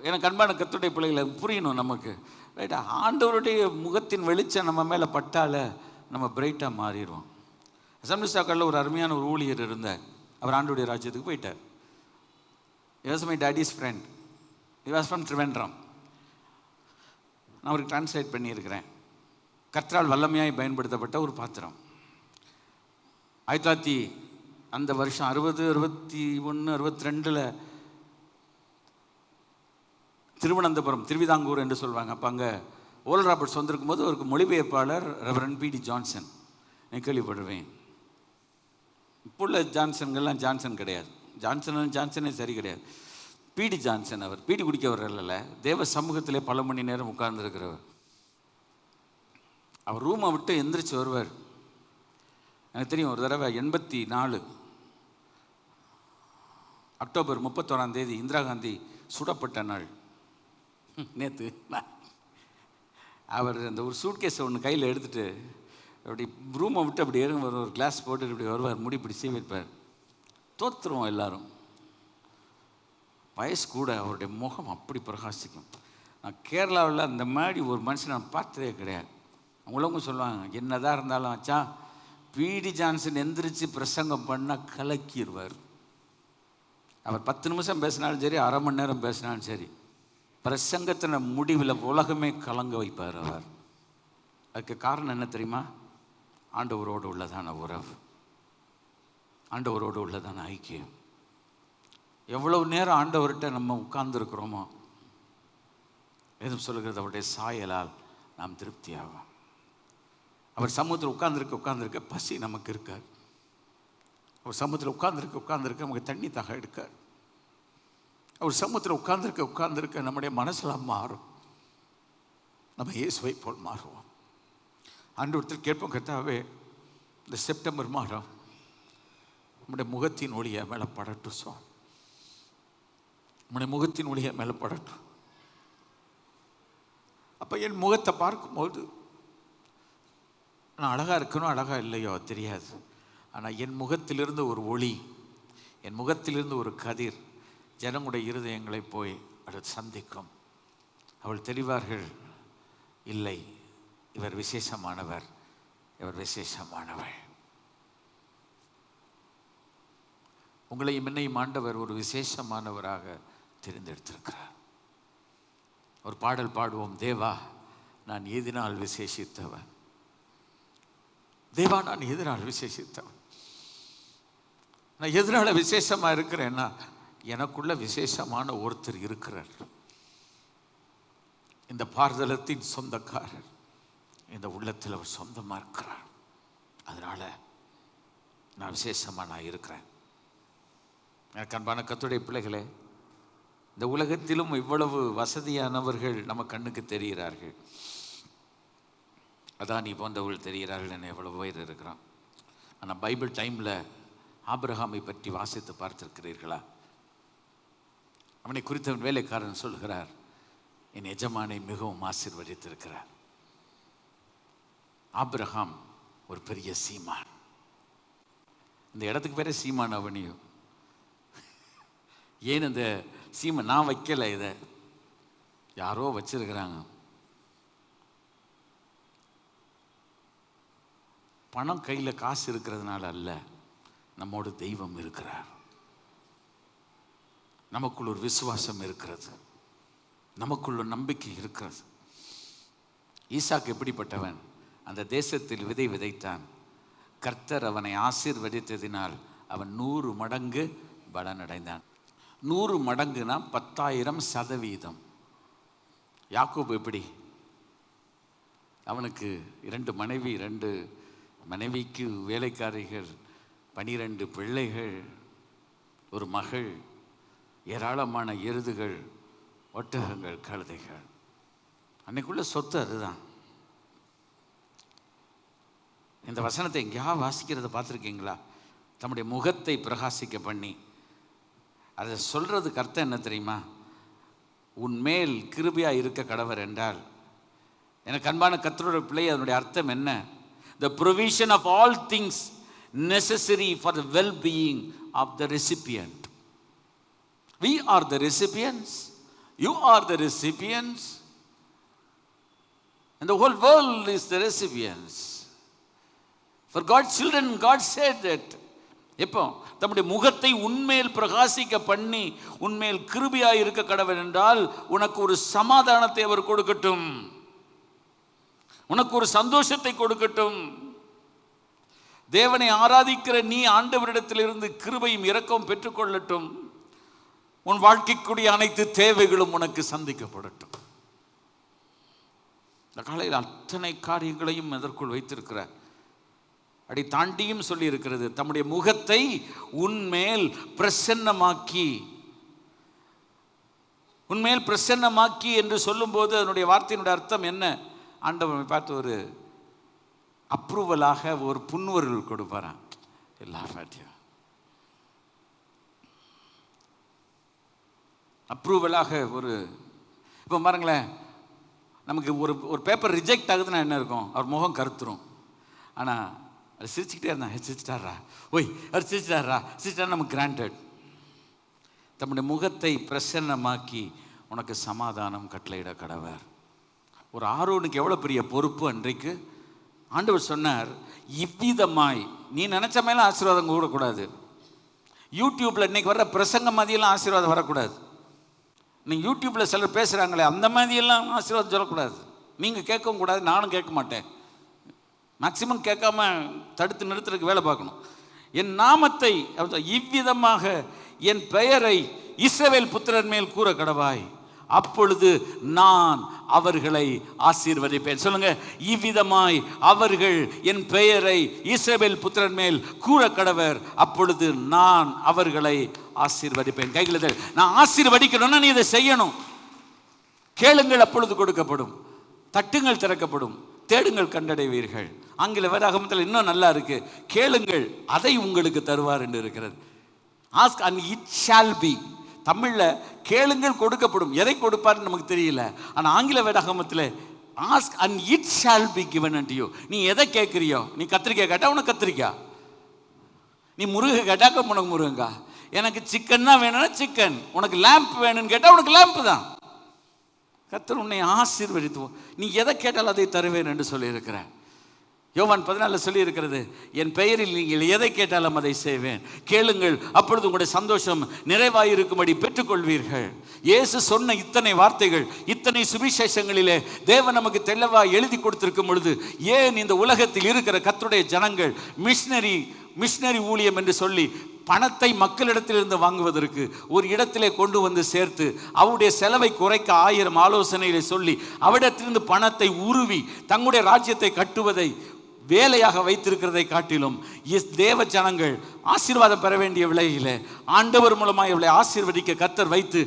எனக்கு அன்பான கர்த்தருடைய பிள்ளைகளை புரியணும் நமக்கு, ரைட்டா? ஆண்டவருடைய முகத்தின் வெளிச்சம் நம்ம மேலே பட்டால நம்ம பிரைட்டாக மாறிடுவோம். அசம்பிளிஸ்டாக்களில் ஒரு அருமையான ஒரு ஊழியர் இருந்தார். அவர் ஆண்டவருடைய ராஜ்யத்துக்கு போயிட்டார். He was my daddy's friend. He was from Trivandrum. நான் அவருக்கு டிரான்ஸ்லேட் பண்ணியிருக்கிறேன். கர்த்தரால் வல்லமையாய் பயன்படுத்தப்பட்ட ஒரு பாத்திரம். 1900 அந்த வருஷம் 60, 61, 62 திருவனந்தபுரம், திருவிதாங்கூர் என்று சொல்லுவாங்க. அப்போ அங்கே ஓரல் ராபர்ட்ஸ் வந்திருக்கும் போது அவருக்கு மொழிபெயர்ப்பாளர் ரெவரண்ட் P.D. ஜான்சன், நான் கேள்விப்படுவேன். இப்போ உள்ள ஜான்சன்கள்லாம் ஜான்சன் கிடையாது. ஜான்சனே சரி கிடையாது. பிடி ஜான்சன், அவர் பீடி குடிக்கவர் இல்லைல்ல, தேவ சமூகத்திலே பல மணி நேரம் உட்கார்ந்துருக்கிறவர். அவர் ரூமை விட்டு எந்திரிச்சு வருவார். எனக்கு தெரியும், ஒரு தடவை 84 அக்டோபர் 31 இந்திரா காந்தி சுடப்பட்ட நாள். நேற்று அவர் அந்த ஒரு சூட்கேஸை ஒன்று கையில் எடுத்துகிட்டு அப்படி ரூமை விட்டு அப்படி ஒரு கிளாஸ் போட்டு இப்படி வருவார், முடி இப்படி சீவிப்பார். தோற்றுருவோம் எல்லாரும். வயசு கூட, அவருடைய முகம் அப்படி பிரகாசிக்கும். நான் கேரளாவில் அந்த மாதிரி ஒரு மனுஷன் நான் பார்த்ததே கிடையாது. அவங்களும் சொல்லுவாங்க, என்னதான் இருந்தாலும் வச்சா பிடி ஜான்சன் எந்திரிச்சு பிரசங்கம் பண்ணால் கலக்கிடுவார். அவர் 10 நிமிஷம் பேசினாலும் சரி, அரை மணி நேரம் பேசினாலும் சரி, பிரசங்கத்தின முடிவில் உலகமே கலங்க வைப்பார் அவர். அதுக்கு காரணம் என்ன தெரியுமா? ஆண்டவரோடு உள்ளதான உறவு, ஆண்டவரோடு உள்ளதான ஐக்கியம். எவ்வளவு நேரம் ஆண்டவர்கிட்ட நம்ம உட்கார்ந்துருக்கிறோமோ, எதுவும் சொல்லுகிறது, அவருடைய சாயலால் நாம் திருப்தியாகும். அவர் சமூகத்தில் உட்கார்ந்துருக்க பசி நமக்கு இருக்காது. அவர் சமூகத்தில் உட்கார்ந்துருக்க நமக்கு தண்ணி தாக எடுக்காது. அவர் சமூகத்தில் உட்கார்ந்துருக்க நம்முடைய மனசெல்லாம் மாறும். நம்ம இயேசுவை போல் மாறுவோம். ஆண்டவரத்தில் கேட்போம், கர்த்தாவே இந்த செப்டம்பர் மாதம் நம்முடைய முகத்தின் ஒளியை மேலே படட்டும் சுவாமி, நம்முடைய முகத்தின் ஒளியை மேலே படட்டும். அப்போ என் முகத்தை பார்க்கும்போது நான் அழகாக இருக்கணும் அழகாக இல்லையோ தெரியாது, ஆனால் என் முகத்திலிருந்து ஒரு ஒளி, என் முகத்திலிருந்து ஒரு கதிர் ஜனங்களுடைய இருதயங்களை போய் அது சந்திக்கும். அவள் தெரிவார்கள், இல்லை இவர் விசேஷமானவர், இவர் விசேஷமானவள். உங்களையும் என்னையும் ஆண்டவர் ஒரு விசேஷமானவராக தெரிந்தெடுத்திருக்கிறார். ஒரு பாடல் பாடுவோம், தேவா நான் எதினால் விசேஷித்தவன், தேவா நான் எதனால் விசேஷித்தவன். நான் எதனால விசேஷமா இருக்கிறேன்னா, எனக்குள்ள விசேஷமான ஒருத்தர் இருக்கிறார். இந்த பார்தலத்தின் சொந்தக்காரர் இந்த உள்ளத்தில் அவர் சொந்தமாக இருக்கிறார். அதனால நான் விசேஷமாக நான் இருக்கிறேன். எனக்கு அன்பான கர்த்தருடைய பிள்ளைகளே, இந்த உலகத்திலும் இவ்வளவு வசதியானவர்கள் நம்ம கண்ணுக்கு தெரிகிறார்கள். அதான் நீ போன்றவர்கள் தெரிகிறார்கள் என்ன எவ்வளவு பேர் இருக்கிறான். ஆனால் பைபிள் டைமில் ஆபிரகாமை பற்றி வாசித்து பார்த்திருக்கிறீர்களா? அவனை குறித்த வேலைக்காரன் சொல்கிறார், என் எஜமானை மிகவும் ஆசீர்வதித்திருக்கிறார். ஆபிரகாம் ஒரு பெரிய சீமான். இந்த இடத்துக்கு பேரே சீமான் அவனியும். ஏன் இந்த சீமான் நான் வைக்கல, இதை யாரோ வச்சிருக்கிறாங்க. பணம் கையில் காசு இருக்கிறதுனால அல்ல, நம்மோடு தெய்வம் இருக்கிறார். நமக்குள் ஒரு விசுவாசம் இருக்கிறது, நமக்குள்ள நம்பிக்கை இருக்கிறது. ஈசாக்கு எப்படிப்பட்டவன்? அந்த தேசத்தில் விதை விதைத்தான். கர்த்தர் அவனை ஆசீர்வதித்ததினால் அவன் 100 மடங்கு பலனடைந்தான். 100 மடங்குனா 10,000%. யாக்கோபு எப்படி? அவனுக்கு 2 மனைவி, 2 மனைவிக்கு வேலைக்காரிகள், 12 பிள்ளைகள், ஒரு மகள், ஏராளமான எருதுகள், ஒட்டகங்கள், கழுதைகள். அன்னைக்குள்ள சொத்து அதுதான். இந்த வசனத்தை எங்கேயாவது வாசிக்கிறத பார்த்துருக்கீங்களா? தம்முடைய முகத்தை பிரகாசிக்க பண்ணி அதை சொல்றதுக்கு அர்த்தம் என்ன தெரியுமா? உன்மேல் கிருபையா இருக்க கடவர் என்றால், எனக்கு அன்பான கர்த்தருடைய பிள்ளை, அதனுடைய அர்த்தம் என்ன? The provision of all things necessary for the well-being of the recipient. We are the recipients. You are the recipients. And the whole world is the recipients. For God's children, God said that. எப்போ தம்முடைய முகத்தை உன்மேல் பிரகாசிக்க பண்ணி உன்மேல் கிருபையாய் இருக்க கடவன் என்றால், உனக்கு ஒரு சமாதானத்தை அவர் கொடுக்கட்டும், உனக்கு ஒரு சந்தோஷத்தை கொடுக்கட்டும். தேவனை ஆராதிக்கிற நீ ஆண்டவரிடத்திலிருந்து கிருபையும் இரக்கமும் பெற்றுக்கொள்ளட்டும். உன் வாழ்க்கைக்குரிய அனைத்து தேவைகளும் உனக்கு சந்திக்கப்படட்டும். இந்த காலையில் அத்தனை காரியங்களையும் எதற்குள் வைத்திருக்கிறார்? அப்படி தாண்டியும் சொல்லி இருக்கிறது, தம்முடைய முகத்தை உன்மேல் பிரசன்னமாக்கி. உன்மேல் பிரசன்னமாக்கி என்று சொல்லும்போது அதனுடைய வார்த்தையினுடைய அர்த்தம் என்ன? ஆண்டவனை பார்த்து ஒரு அப்ரூவலாக ஒரு புன்வர்கள் கொடுப்பாராம். எல்லா பாட்டியும் அப்ரூவலாக ஒரு, இப்போ பாருங்களேன், நமக்கு ஒரு பேப்பர் ரிஜெக்ட் ஆகுதுன்னா என்ன இருக்கும்? அவர் முகம் கருத்துரும். ஆனால் அது சிரிச்சுக்கிட்டே இருந்தான், சிரிச்சிட்டாரா, ஓய் அவர் சிரிச்சிட்டாரா, சிரிச்சிட்டா நமக்கு கிராண்டட். தம்முடைய முகத்தை பிரசன்னமாக்கி உனக்கு சமாதானம் கட்டளையிட கடவர். ஒரு ஆரோனுக்கு எவ்வளோ பெரிய பொறுப்பு அன்றைக்கு. ஆண்டவர் சொன்னார், இவ்விதமாய் நீ நினச்ச மேலே ஆசீர்வாதம் கூடக்கூடாது. யூடியூப்பில் இன்னைக்கு வர்ற பிரசங்க மாதிரியெல்லாம் ஆசீர்வாதம் வரக்கூடாது. நீங்கள் யூடியூப்பில் சிலர் பேசுகிறாங்களே அந்த மாதிரியெல்லாம் ஆசீர்வாதம் சொல்லக்கூடாது. நீங்கள் கேட்கவும் கூடாது, நானும் கேட்க மாட்டேன். மேக்சிமம் கேட்காம தடுத்து நிறுத்துறதுக்கு வேலை பார்க்கணும். என் நாமத்தை இவ்விதமாக என் பெயரை இஸ்ரவேல் புத்திரன் மேல் கூற கடவாய், அப்பொழுது நான் அவர்களை ஆசீர்வதிப்பேன். சொல்லுங்க, இவ்விதமாய் அவர்கள் என் பெயரை இஸ்ரவேல் புத்திரன் மேல் கூற கடவர், அப்பொழுது நான் அவர்களை ஆசீர்வதிப்பேன். கைகளை நான் ஆசீர்வதிக்கணும்னா நீ இதை செய்யணும். கேளுங்கள் அப்பொழுது கொடுக்கப்படும், தட்டுங்கள் திறக்கப்படும், தேடுங்கள் கண்டடைவீர்கள். ஆங்கில வேதாகமத்தில் இன்னும் நல்லா இருக்கு, கேளுங்கள் அதை உங்களுக்கு தருவார் என்று இருக்கிறது. Ask and it shall be. தமிழில் கேளுங்கள் கொடுக்கப்படும், எதை கொடுப்பார்னு நமக்கு தெரியல. ஆனால் ஆங்கில வேதாகமத்தில் ask and it shall be given and you. நீ எதை கேட்குறியோ, நீ கத்திரிக்காய் கேட்டால் உனக்கு கத்திரிக்காய், நீ முருகை கேட்டாக்க உனக்கு முருங்கா, எனக்கு சிக்கன் தான் வேணும்னா சிக்கன், உனக்கு லேம்ப் வேணும்னு கேட்டால் உனக்கு லேம்ப் தான். கர்த்தர் உன்னை ஆசீர்வதித்துவோம். நீ எதை கேட்டால் அதை தருவேன் என்று சொல்லியிருக்கிறேன். யோவான் 14 சொல்லி இருக்கிறது, என் பெயரில் நீங்கள் எதை கேட்டாலும் அதை செய்வேன், கேளுங்கள் அப்பொழுது உங்களுடைய சந்தோஷம் நிறைவாயிருக்கும்படி பெற்றுக்கொள்வீர்கள். இயேசு சொன்ன இத்தனை வார்த்தைகள், இத்தனை சுவிசேஷங்களிலே தேவன் நமக்கு தெளிவாக எழுதி கொடுத்திருக்கும் பொழுது, ஏன் இந்த உலகத்தில் இருக்கிற கர்த்தருடைய ஜனங்கள் மிஷனரி ஊழியம் என்று சொல்லி பணத்தை மக்களிடத்திலிருந்து வாங்குவதற்கு ஒரு இடத்திலே கொண்டு வந்து சேர்த்து அவருடைய செலவை குறைக்க 1000 ஆலோசனைகளை சொல்லி அவரிடத்திலிருந்து பணத்தை உருவி தங்களுடைய ராஜ்யத்தை கட்டுவதை வேலையாக வைத்திருக்கிறதை காட்டிலும் தேவ ஜனங்கள் ஆசீர்வாதம் பெற வேண்டிய விலையில ஆண்டவர் மூலமாக இவளை ஆசீர்வதிக்க கர்த்தர் வைத்து,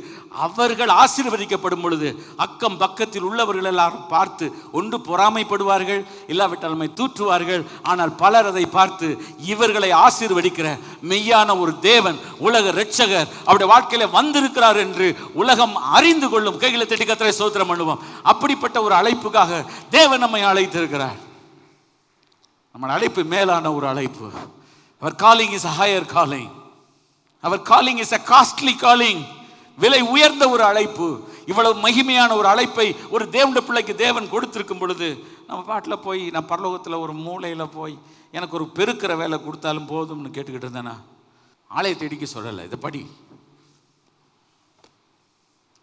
அவர்கள் ஆசீர்வதிக்கப்படும் பொழுது அக்கம் பக்கத்தில் உள்ளவர்கள் எல்லாரும் பார்த்து ஒன்று பொறாமைப்படுவார்கள், இல்லாவிட்டால் நம்மை தூற்றுவார்கள். ஆனால் பலர் அதை பார்த்து இவர்களை ஆசீர்வதிக்கிற மெய்யான ஒரு தேவன், உலக இரட்சகர் அவருடைய வாழ்க்கையில வந்திருக்கிறார் என்று உலகம் அறிந்து கொள்ளும். கைகளை தட்டி கர்த்தரை ஸ்தோத்திரம் பண்ணுவோம். அப்படிப்பட்ட ஒரு அழைப்புக்காக தேவன் நம்மை அழைத்திருக்கிறார். நம்ம அழைப்பு மேலான ஒரு அழைப்பு. அவர் calling is a higher calling. அவர் calling is a costly calling. விலை உயர்ந்த ஒரு அழைப்பு. இவ்வளவு மகிமையான ஒரு அழைப்பை ஒரு தேவனுடைய பிள்ளைக்கு தேவன் கொடுத்திருக்கும் பொழுது நம்ம பாட்டில் போய், நான் பரலோகத்தில் ஒரு மூலையில் போய் எனக்கு ஒரு பெருக்கிற வேலை கொடுத்தாலும் போதும்னு கேட்டுக்கிட்டு இருந்தேனா? ஆலயத்தை இடிக்க சொல்லலை, இதை படி.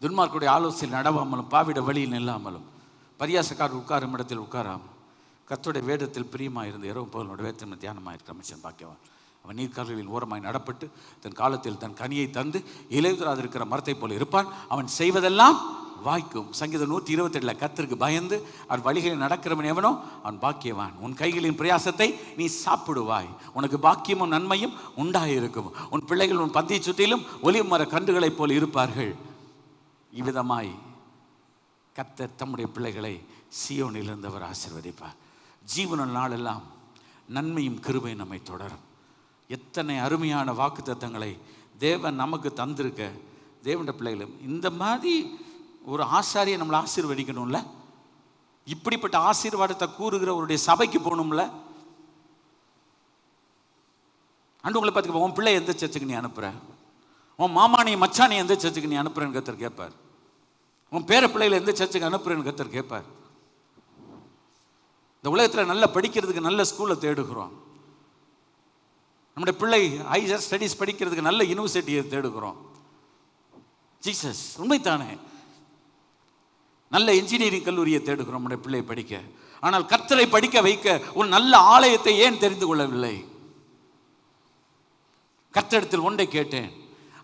துன்மார்க்குடைய ஆலோசனை நடவாமலும் பாவிட வழியில் நில்லாமலும் பரியாசக்காரர் உட்காரும் இடத்தில் உட்காராமல் கர்த்தருடைய வேதத்தில் பிரியமாக இருந்து இரவு பகலோட வேதத்தில் தியானமாக இருக்கிற மனுஷன் பாக்கியவான். அவன் நீர்க்கால்களில் ஓரமாய் நடப்பட்டு தன் காலத்தில் தன் கனியை தந்து இலையுதிராது இருக்கிற மரத்தை போல இருப்பான். அவன் செய்வதெல்லாம் வாய்க்கும். சங்கீதம் 128 கர்த்தருக்கு பயந்து அவன் வழிகளில் நடக்கிறவன் எவனோ அவன் பாக்கியவான். உன் கைகளின் பிரயாசத்தை நீ சாப்பிடுவாய், உனக்கு பாக்கியமும் நன்மையும் உண்டாயிருக்கும். உன் பிள்ளைகள் உன் பந்தியை சுற்றிலும் ஒலிவ மர கன்றுகளைப் போல் இருப்பார்கள். இவ்விதமாய் கர்த்தர் தம்முடைய பிள்ளைகளை சீயோனில் இருந்தவர் ஆசீர்வதிப்பார். ஜீவன நாளெல்லாம் நன்மையும் கிருபையும் நம்மை தொடரும். எத்தனை அருமையான வாக்குத்தத்தங்களை தேவன் நமக்கு தந்திருக்க. தேவனுடைய பிள்ளைகளும் இந்த மாதிரி ஒரு ஆசாரியை நம்மளை ஆசீர்வதிக்கணும்ல, இப்படிப்பட்ட ஆசீர்வாதத்தை கூறுகிறவருடைய சபைக்கு போகணும்ல. அண்டு உங்களை பார்த்துக்க, உன் பிள்ளை எந்த சர்ச்சுக்கு நீ அனுப்புற, உன் மாமானி மச்சானி எந்த சர்ச்சுக்கு நீ அனுப்புறேன்னு கர்த்தர் கேட்பார். உன் பேர பிள்ளைகளை எந்த சர்ச்சுக்கு அனுப்புறேன்னு கர்த்தர் கேட்பார். இந்த உலகத்தில் நல்லா படிக்கிறதுக்கு நல்ல ஸ்கூலில் தேடுகிறோம். நம்முடைய பிள்ளை ஹையர் ஸ்டடீஸ் படிக்கிறதுக்கு நல்ல யூனிவர்சிட்டியை தேடுகிறோம். ஜீசஸ் உண்மைத்தானே, நல்ல இன்ஜினியரிங் கல்லூரியை தேடுகிறோம் நம்முடைய பிள்ளை படிக்க. ஆனால் கர்த்தரை படிக்க வைக்க ஒரு நல்ல ஆலயத்தை ஏன் தெரிந்து கொள்ளவில்லை? கர்த்தரிடத்தில் ஒன்றை கேட்டேன்,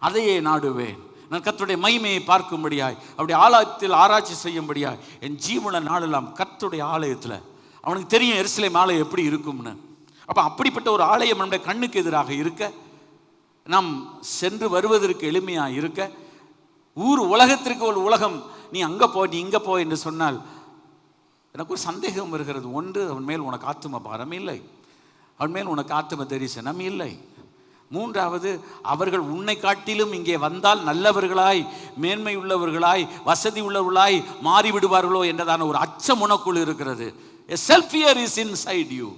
அதையே நாடுவேன். நான் கர்த்தருடைய மகிமையை பார்க்கும்படியாய், அவருடைய ஆலயத்தில் ஆராய்ச்சி செய்யும்படியாய் என் ஜீவன நாளெல்லாம் கர்த்தருடைய ஆலயத்தில். அவனுக்கு தெரியும் எருசலேம் ஆலயம் எப்படி இருக்கும்னு. அப்போ அப்படிப்பட்ட ஒரு ஆலயம் நம்முடைய கண்ணுக்கு எதிராக இருக்க, நாம் சென்று வருவதற்கு எளிமையாக இருக்க, உலகத்திற்கு ஒரு உலகம் நீ அங்கே போ நீ இங்கே போ என்று சொன்னால் எனக்கு ஒரு சந்தேகம் வருகிறது. ஒன்று, அவன் மேல் உனக்கு ஆத்தும பாரம் இல்லை, அவன் மேல் உனக்கு ஆத்தும தரிசனம் இல்லை. மூன்றாவது, அவர்கள் உன்னை காட்டிலும் இங்கே வந்தால் நல்லவர்களாய், மேன்மை உள்ளவர்களாய், வசதி உள்ளவர்களாய் மாறிவிடுவார்களோ என்றதான ஒரு அச்சம் உனக்குள் இருக்கிறது. A self fear is inside you.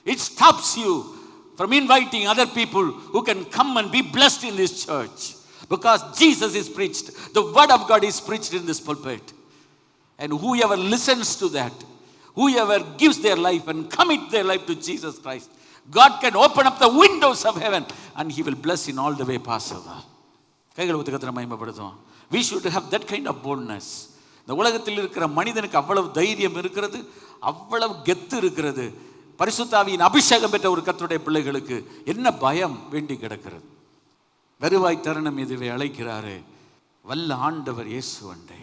It stops you from inviting other people who can come and be blessed in this church, because Jesus is preached, the word of God is preached in this pulpit, and whoever listens to that, whoever gives their life and commit their life to Jesus Christ, God can open up the windows of heaven and he will bless in all the way possible. கைகளை ஊத்தி கர்த்தரை மகிமைப்படுத்துவோம். We should have that kind of boldness. இந்த உலகத்தில் இருக்கிற மனிதனுக்கு அவ்வளவு தைரியம் இருக்கிறது, அவ்வளவு கெத்து இருக்கிறது. பரிசுத்த ஆவியின் அபிஷேகம் பெற்ற ஒரு கர்த்தருடைய பிள்ளைகளுக்கு என்ன பயம் வேண்டி கிடக்கிறது? வருவாய் தருணம் இதுவே அழைக்கிறாரே வல்ல ஆண்டவர் இயேசு அண்டை.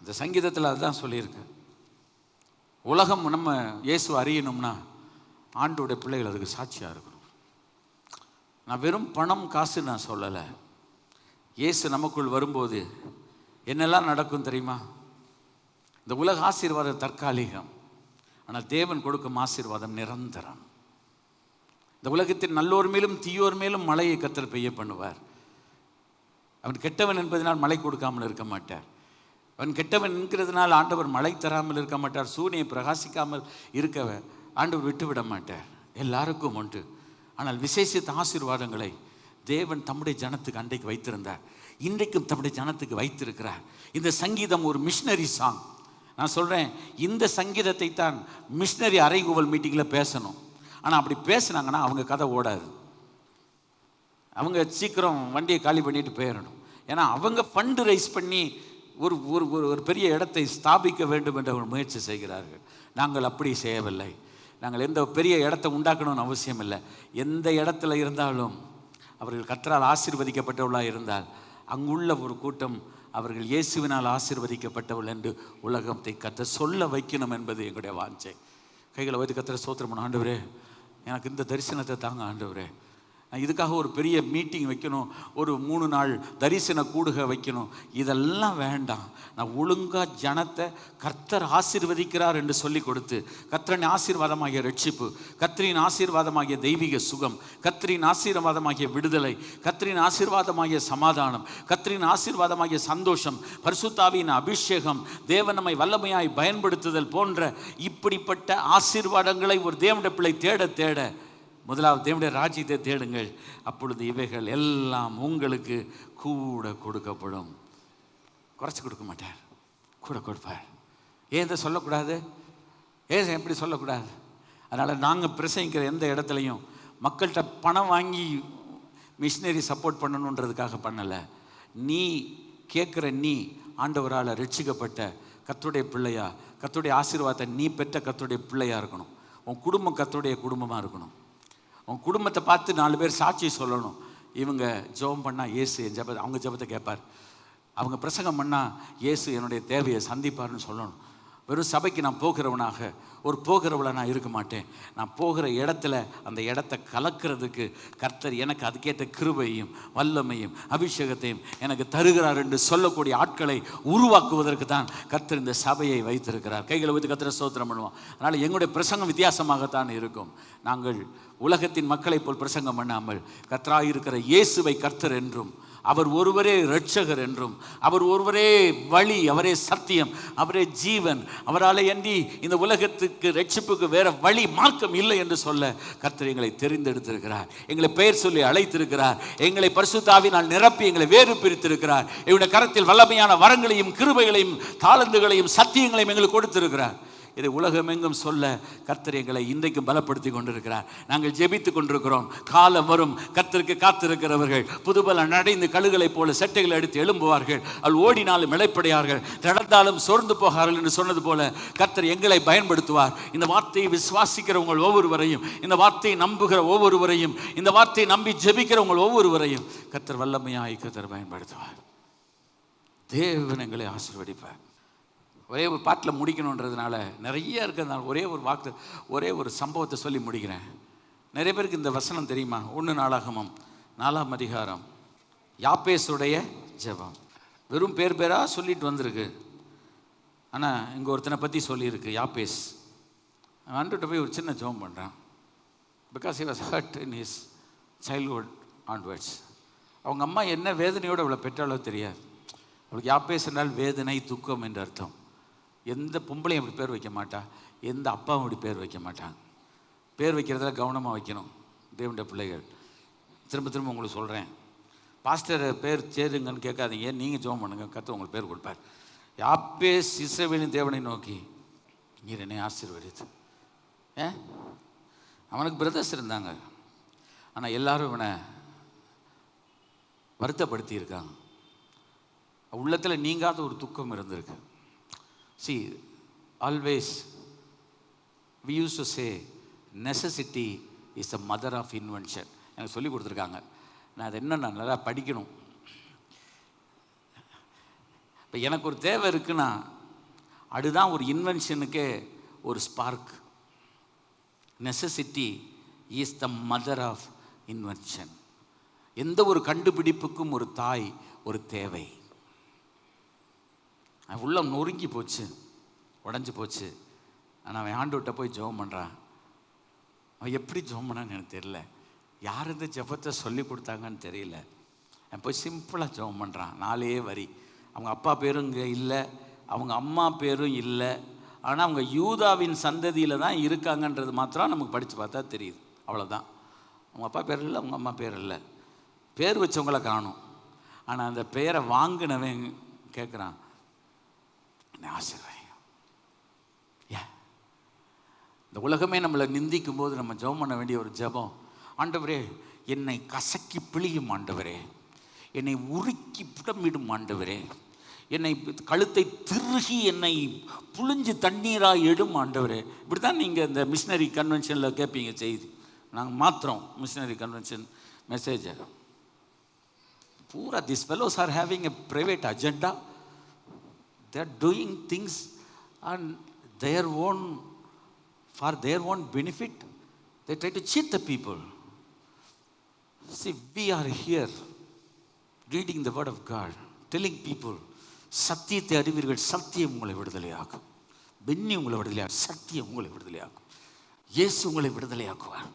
இந்த சங்கீதத்தில் அதுதான் சொல்லியிருக்கு. உலகம் நம்ம இயேசு அறியணும்னா ஆண்டோடைய பிள்ளைகள் அதுக்கு சாட்சியாக இருக்கணும். நான் வெறும் பணம் காசு நான் சொல்லலை. இயேசு நமக்குள் வரும்போது என்னெல்லாம் நடக்கும் தெரியுமா? இந்த உலக ஆசீர்வாதம் தற்காலிகம், ஆனால் தேவன் கொடுக்கும் ஆசீர்வாதம் நிரந்தரம். இந்த உலகத்தின் நல்லோர் மேலும் தீயோர் மேலும் மழையை கர்த்தர் பெய்ய பண்ணுவார். அவன் கெட்டவன் என்பதனால் மழை கொடுக்காமல் இருக்க மாட்டார். அவன் கெட்டவன் என்கிறதுனால் ஆண்டவர் மழை தராமல் இருக்க மாட்டார். சூரியனை பிரகாசிக்காமல் இருக்க ஆண்டவர் விட்டுவிட மாட்டார். எல்லாருக்கும் உண்டு. ஆனால் விசேஷித்த ஆசீர்வாதங்களை தேவன் தம்முடைய ஜனத்துக்கு அன்றைக்கு வைத்திருந்தார், இன்றைக்கும் தம்முடைய ஜனத்துக்கு வைத்திருக்கிறார். இந்த சங்கீதம் ஒரு மிஷனரி சாங். நான் சொல்கிறேன், இந்த சங்கீதத்தை தான் மிஷனரி அறைகூவல் மீட்டிங்கில் பேசணும். ஆனால் அப்படி பேசுனாங்கன்னா அவங்க கதை ஓடாது. அவங்க சீக்கிரம் வண்டியை காலி பண்ணிட்டு போயிடணும். ஏன்னா அவங்க ஃபண்டு ரைஸ் பண்ணி ஒரு ஒரு ஒரு பெரிய இடத்தை ஸ்தாபிக்க வேண்டும் என்ற ஒரு முயற்சி செய்கிறார்கள். நாங்கள் அப்படி செய்யவில்லை. நாங்கள் எந்த பெரிய இடத்தை உண்டாக்கணும்னு அவசியம் இல்லை. எந்த இடத்துல இருந்தாலும் அவர்கள் கர்த்தரால் ஆசீர்வதிக்கப்பட்டவர்களாக இருந்தால் அங்குள்ள ஒரு கூட்டம் அவர்கள் இயேசுவினால் ஆசீர்வதிக்கப்பட்டவர்கள் என்று உலகத்தை கர்த்தர் சொல்ல வைக்கணும் என்பது எங்களுடைய வாஞ்சை. கைகளை வைத்து கர்த்தரை ஸ்தோத்திரம். ஆண்டவரே, எனக்கு இந்த தரிசனத்தை தாங்க ஆண்டவரே. நான் இதுக்காக ஒரு பெரிய மீட்டிங் வைக்கணும், ஒரு 3 நாள் தரிசன கூடுகை வைக்கணும், இதெல்லாம் வேண்டாம். நான் ஒழுங்காக ஜனத்தை கர்த்தர் ஆசீர்வதிக்கிறார் என்று சொல்லி கொடுத்து, கர்த்தரின் ஆசீர்வாதமாகிய ரட்சிப்பு, கர்த்தரின் ஆசீர்வாதமாகிய தெய்வீக சுகம், கர்த்தரின் ஆசீர்வாதமாகிய விடுதலை, கர்த்தரின் ஆசீர்வாதமாகிய சமாதானம், கர்த்தரின் ஆசீர்வாதமாகிய சந்தோஷம், பரிசுத்த ஆவியின் அபிஷேகம், தேவன் நம்மை வல்லமையாய் பயன்படுத்துதல் போன்ற இப்படிப்பட்ட ஆசீர்வாதங்களை ஒரு தேவனுடைய பிள்ளை தேட தேட, முதலாவது தேவனுடைய ராஜ்யத்தை தேடுங்கள், அப்பொழுது இவைகள் எல்லாம் உங்களுக்கு கூட கொடுக்கப்படும். குறைச்சி கொடுக்க மாட்டார், கூட கொடுப்பார். ஏன் இதை சொல்லக்கூடாது? ஏன் எப்படி சொல்லக்கூடாது? அதனால் நாங்கள் பிரசங்கிக்கிற எந்த இடத்துலையும் மக்கள்கிட்ட பணம் வாங்கி மிஷினரி சப்போர்ட் பண்ணணுன்றதுக்காக பண்ணலை. நீ கேட்குற, நீ ஆண்டவரால் ரட்சிக்கப்பட்ட கர்த்தருடைய பிள்ளையா, கர்த்தருடைய ஆசீர்வாதத்தை நீ பெற்ற கர்த்தருடைய பிள்ளையாக இருக்கணும். உன் குடும்பம் கர்த்தருடைய குடும்பமாக இருக்கணும். உன் குடும்பத்தை பார்த்து 4 பேர் சாட்சி சொல்லணும். இவங்க ஜெபம் பண்ணால் இயேசு என் ஜெபத்தை, அவங்க ஜெபத்தை கேட்பார். அவங்க பிரசங்கம் பண்ணால் இயேசு என்னுடைய தேவையை சந்திப்பார்னு சொல்லணும். வெறும் சபைக்கு நான் போகிறவனாக, ஒரு போகிறவளை நான் இருக்க மாட்டேன். நான் போகிற இடத்துல அந்த இடத்த கலக்கிறதுக்கு கர்த்தர் எனக்கு அதுக்கேற்ற கிருபையும் வல்லமையும் அபிஷேகத்தையும் எனக்கு தருகிறார் என்று சொல்லக்கூடிய ஆட்களை உருவாக்குவதற்கு தான் கர்த்தர் இந்த சபையை வைத்திருக்கிறார். கைகளை வைத்து கர்த்தரை ஸ்தோத்திரம் பண்ணுவோம். அதனால் எங்களுடைய பிரசங்கம் வித்தியாசமாகத்தான் இருக்கும். நாங்கள் உலகத்தின் மக்களை போல் பிரசங்கம் பண்ணாமல், கர்த்தராக இருக்கிற இயேசுவை கர்த்தர் என்றும், அவர் ஒருவரே இரட்சகர் என்றும், அவர் ஒருவரே வழி, அவரே சத்தியம், அவரே ஜீவன், அவரால் அன்றி இந்த உலகத்துக்கு ரட்சிப்புக்கு வேற வழி மார்க்கம் இல்லை என்று சொல்ல கர்த்தர் எங்களை தெரிந்தெடுத்திருக்கிறார். எங்களை பெயர் சொல்லி அழைத்திருக்கிறார். எங்களை பரிசுத்த ஆவியினால் நிரப்பி எங்களை வேறு பிரித்திருக்கிறார். இவருடைய கரத்தில் வல்லமையான வரங்களையும் கிருபைகளையும் தாளந்துகளையும் சத்தியங்களையும் எங்களுக்கு கொடுத்திருக்கிறார். இதை உலகமெங்கும் சொல்ல கர்த்தர் எங்களை இன்றைக்கும் பலப்படுத்தி கொண்டிருக்கிறார். நாங்கள் ஜெபித்து கொண்டிருக்கிறோம். காலம் வரும், கர்த்தருக்கு காத்திருக்கிறவர்கள் புதுபல நடைந்து கழுகளை போல செட்டைகளை எடுத்து எழும்புவார்கள். அவள் ஓடினாலும் இளைப்படையார்கள், நடந்தாலும் சோர்ந்து போகார்கள் என்று சொன்னது போல கர்த்தர் எங்களை பயன்படுத்துவார். இந்த வார்த்தையை விசுவாசிக்கிறவங்க ஒவ்வொருவரையும், இந்த வார்த்தையை நம்புகிற ஒவ்வொருவரையும், இந்த வார்த்தையை நம்பி ஜெபிக்கிறவங்க ஒவ்வொருவரையும் கர்த்தர் வல்லமையாய் கர்த்தர் பயன்படுத்துவார். தேவன் எங்களை ஆசீர்வதிப்பார். ஒரே ஒரு பாட்டில் முடிக்கணுன்றதுனால நிறைய இருக்கிறதுனால ஒரே ஒரு சம்பவத்தை சொல்லி முடிக்கிறேன். நிறைய பேருக்கு இந்த வசனம் தெரியுமா? 1 நாளாகமம் 4ஆம் அதிகாரம், யாப்பேசுடைய ஜெபம். வெறும் பேராக சொல்லிட்டு வந்திருக்கு. ஆனால் இங்கே ஒருத்தனை பற்றி சொல்லியிருக்கு, யாப்பேஸ். ஆண்டவர்கிட்ட போய் ஒரு சின்ன ஜெபம் பண்ணுறான். Because he was hurt in his childhood onwards. அவங்க அம்மா என்ன வேதனையோடு அவளை பெற்றாலோ தெரியாது. அவளுக்கு யாப்பேஸ் என்றால் வேதனை, துக்கம் என்று அர்த்தம். எந்த பொம்பளையும் அப்படி பேர் வைக்க மாட்டா, எந்த அப்பாவும் அப்படி பேர் வைக்க மாட்டாங்க. பேர் வைக்கிறதுல கவனமாக வைக்கணும் தேவனுடைய பிள்ளைகள். திரும்ப உங்களுக்கு சொல்கிறேன், பாஸ்டர் பேர் சேருங்கன்னு கேட்காதீங்க, நீங்கள் ஜெபம் பண்ணுங்க, கர்த்தர் உங்களுக்கு பேர் கொடுப்பார். யாப்பேஸ் இஸ்ரவேலின் தேவனை நோக்கி, நீர் என்னை ஆசீர்வதித்து. அவனுக்கு பிரதர்ஸ் இருந்தாங்க, ஆனால் எல்லாரும் இவனை வருத்தப்படுத்தி இருக்காங்க. உள்ளத்தில் நீங்காத ஒரு துக்கம் இருந்திருக்கு. See, always we used to say necessity is the mother of invention. எனக்கு சொல்லி கொடுத்துருக்காங்க. நான் அதை என்ன நான் நல்லா படிக்கணும். இப்போ எனக்கு ஒரு தேவை இருக்குன்னா அதுதான் ஒரு இன்வென்ஷனுக்கே ஒரு spark. Necessity is the mother of invention. எந்த ஒரு கண்டுபிடிப்புக்கும் ஒரு தாய், ஒரு தேவை. உள்ளம் நொறுங்கி போச்சு, உடஞ்சி போச்சு. ஆனால் அவன் ஆண்டவர்கிட்ட போய் ஜெபம் பண்ணுறான். அவன் எப்படி ஜெபம் பண்ணான்னு எனக்கு தெரியல, யார் இந்த ஜெபத்தை சொல்லி கொடுத்தாங்கன்னு தெரியல. அவன் போய் சிம்பிளாக ஜெபம் பண்ணுறான். 4 வரி. அவங்க அப்பா பேரும் இங்கே இல்லை, அவங்க அம்மா பேரும் இல்லை, ஆனால் அவங்க யூதாவின் சந்ததியில் தான் இருக்காங்கன்றது மாத்திரம் நமக்கு படித்து பார்த்தா தெரியுது. அவ்வளோதான். அவங்க அப்பா பேர் இல்லை, அவங்க அம்மா பேர் இல்லை, பேர் வச்சவங்கள காணும். ஆனால் அந்த பேரை வாங்கினவன் கேட்குறான், ஆசீர்வாதம். இந்த உலகமே நம்மளை நிந்திக்கும் போது நம்ம ஜெபம் பண்ண வேண்டிய ஒரு ஜெபம், ஆண்டவரே என்னை கசக்கி பிழியும் ஆண்டவரே, என்னை உருக்கி புடமிடும் ஆண்டவரே, என்னை கழுத்தை திருகி என்னை புழிஞ்சு தண்ணீராக எடும் ஆண்டவரே. இப்படி தான் நீங்கள் இந்த மிஷினரி கன்வென்ஷனில் கேட்பீங்க செய்தி. நாங்கள் மாத்திரம் மிஷினரி கன்வென்ஷன் மெசேஜை பூரா this fellows are having a private agenda. They are doing things on their own, for their own benefit. They try to cheat the people. See, we are here reading the word of God, telling people, சத்தியத்தை அறிவீர்கள், சத்தியம் உங்களை விடுதலையாக்கும். Penney உங்களை விடுதலையாக்கும், சத்தியம் உங்களை விடுதலையாக்கும். இயேசு உங்களை விடுதலையாக்குவார்,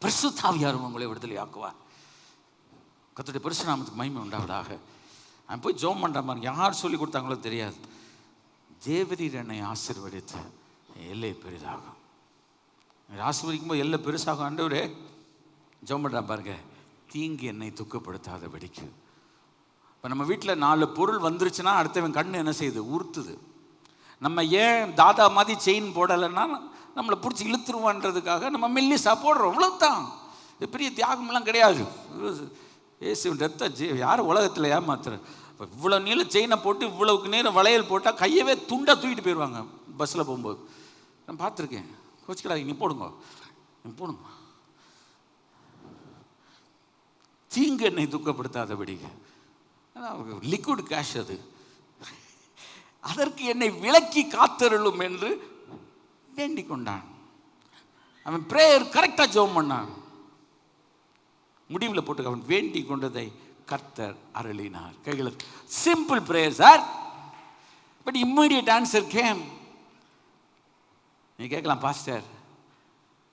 பரிசுத்த ஆவியானவர் உங்களை விடுதலையாக்குவார். கர்த்தருடைய பரிசுத்த நாமத்துக்கு மகிமை உண்டாவதாக. அவன் போய் ஜெபம் பண்ணுற மாதிரி யார் சொல்லி கொடுத்தாங்களோ தெரியாது. தேவரீர் என்னை ஆசீர்வதித்து எல்லை பெரிதாகும். ஆசீர்வதிக்கும் போது எல்லை பெருசாகும். ஆண்டவரே ஜெபம் பண்ணுறான் பாருங்க, தீங்கு என்னை துக்கப்படுத்தாதபடிக்கு. இப்போ நம்ம வீட்டில் 4 பொருள் வந்துருச்சுன்னா அடுத்தவன் கண்ணு என்ன செய்யுது, உறுத்துது. நம்ம ஏன் தாதா மாதிரி செயின் போடலைன்னா நம்மளை பிடிச்சி இழுத்துருவான்றதுக்காக நம்ம மெல்லிசா போடுறோம். இவ்வளோதான். இது பெரிய தியாகம்லாம் கிடையாது. இயேசுவின் ரத்தம் யார் உலகத்தில் ஏமாத்துற? இப்போ இவ்வளோ நீள செயினை போட்டு இவ்வளவுக்கு நேரம் வளையல் போட்டால் கையவே துண்டாக தூக்கிட்டு போயிடுவாங்க பஸ்ஸில் போகும்போது. நான் பார்த்துருக்கேன். கோச்சிக்கடாது, நீ போடுங்க, நீ போடுங்க. தீங்கு என்னை துக்கப்படுத்தாதபடிக்கு. லிக்விட் கேஷ் அது. அதற்கு என்னை விலக்கி காத்தருளும் என்று வேண்டிக் கொண்டான். அவன் பிரேயர் கரெக்டாக ஜெபம் பண்ணான். முடிவில் போட்டு அவன் வேண்டிக் கொண்டதை கர்த்தர் அருளினார். கைகளை simple prayer sir, but immediate answer game. நீ கேட்கலாம், பாஸ்டர்